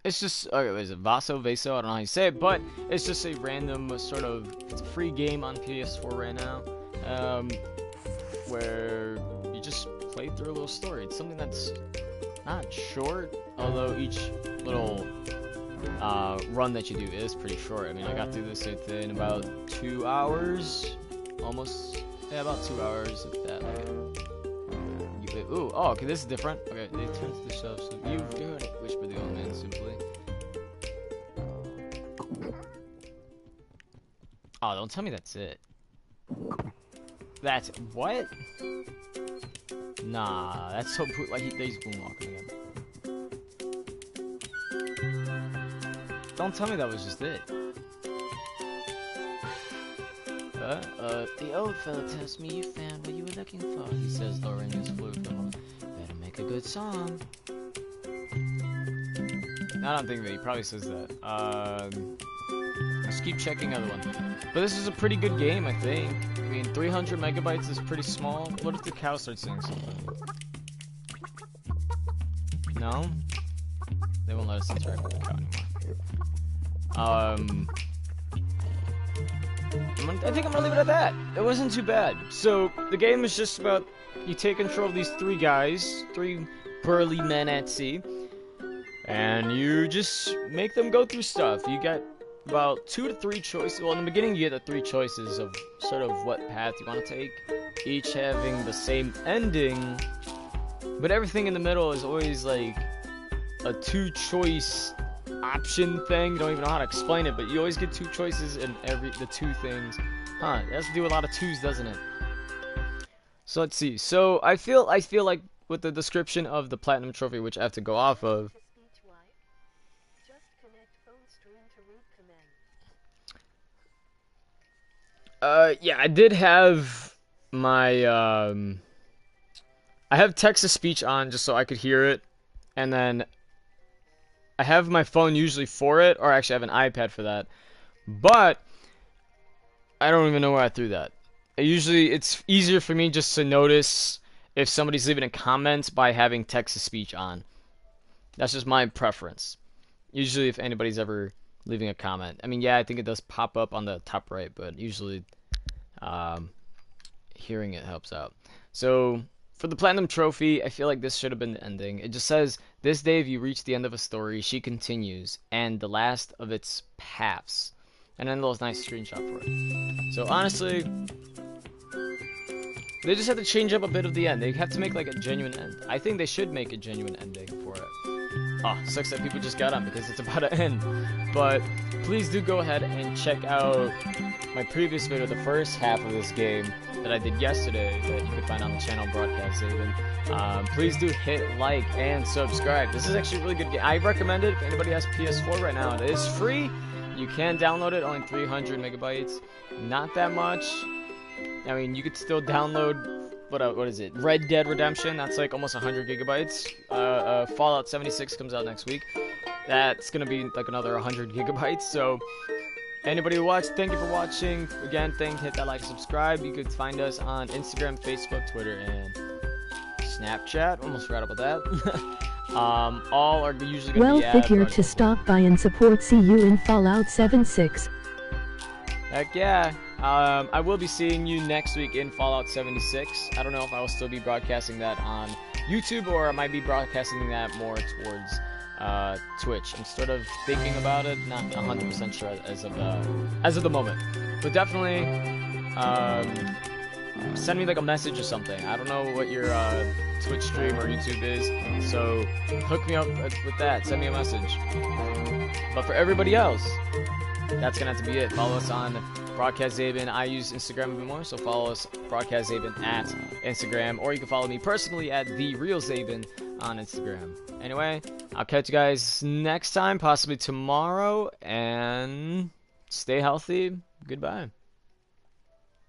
It's just, okay, what is it? Vaso? I don't know how you say it, but it's just a random sort of, it's a free game on PS4 right now, where you just play through a little story. It's something that's not short, although each little run that you do is pretty short. I mean, I got through this in about 2 hours, almost, yeah, about 2 hours, if that. Ooh, oh, okay, this is different. Okay, they turn to the shelf, so you've heard it, whispered the old man simply. Oh, don't tell me that's it. That's what? Nah, that's so like he's moonwalking again. Don't tell me that was just it. The old fellow tells me you found what you were looking for, he says, lowering his flute. Better make a good song. I don't think that he probably says that. Let's keep checking other one. But this is a pretty good game, I think. I mean, 300 megabytes is pretty small. What if the cow starts saying something? No? They won't let us interact with the cow anymore. I think I'm gonna leave it at that. It wasn't too bad. So the game is just about you take control of these three guys, three burly men at sea, and you just make them go through stuff. You got about 2 to 3 choices. Well, in the beginning you get the 3 choices of sort of what path you want to take, each having the same ending, but everything in the middle is always like a 2-choice option thing. You don't even know how to explain it, but you always get 2 choices in the 2 things. Huh, it has to do with a lot of 2s, doesn't it? So let's see. So I feel like with the description of the platinum trophy, which I have to go off of. Yeah, I did have my I have text to speech on just so I could hear it, and then I have my phone usually for it, or actually I have an iPad for that, but I don't even know where I threw that. It's easier for me just to notice if somebody's leaving a comment by having text to speech on. That's just my preference. Usually if anybody's ever leaving a comment. I mean, yeah, I think it does pop up on the top right, but usually hearing it helps out. So for the platinum trophy, I feel like this should have been the ending. It just says, this day if you reach the end of a story, she continues, and the last of its paths. And then there's a nice screenshot for it. So honestly, they just have to change up a bit of the end. They have to make like a genuine end. I think they should make a genuine ending for it. Oh, sucks that people just got on because it's about to end. But please do go ahead and check out my previous video, the first half of this game that I did yesterday that you can find on the channel Broadcast Haven. Please do hit like and subscribe. This is actually a really good game. I recommend it if anybody has PS4 right now. It is free. You can download it, only 300 megabytes. Not that much. I mean, you could still download, what is it? Red Dead Redemption, that's like almost 100 gigabytes. Fallout 76 comes out next week. That's gonna be like another 100 gigabytes, so anybody who watched, thank you for watching. Again, hit that like and subscribe. You could find us on Instagram, Facebook, Twitter, and Snapchat. Almost forgot about that. All are usually gonna well be figured to stop by and support. See you in Fallout 76. Heck yeah. I will be seeing you next week in Fallout 76. I don't know if I will still be broadcasting that on YouTube or I might be broadcasting that more towards Twitch. I'm sort of thinking about it, not 100% sure as of the moment. But definitely send me like a message or something. I don't know what your Twitch stream or YouTube is, so hook me up with that. Send me a message. But for everybody else, that's gonna have to be it. Follow us on Broadcast Zaben. I use Instagram a bit more, so follow us Broadcast Zaben at Instagram, or you can follow me personally at The Real Zaben on Instagram. Anyway, I'll catch you guys next time, possibly tomorrow, and stay healthy. Goodbye.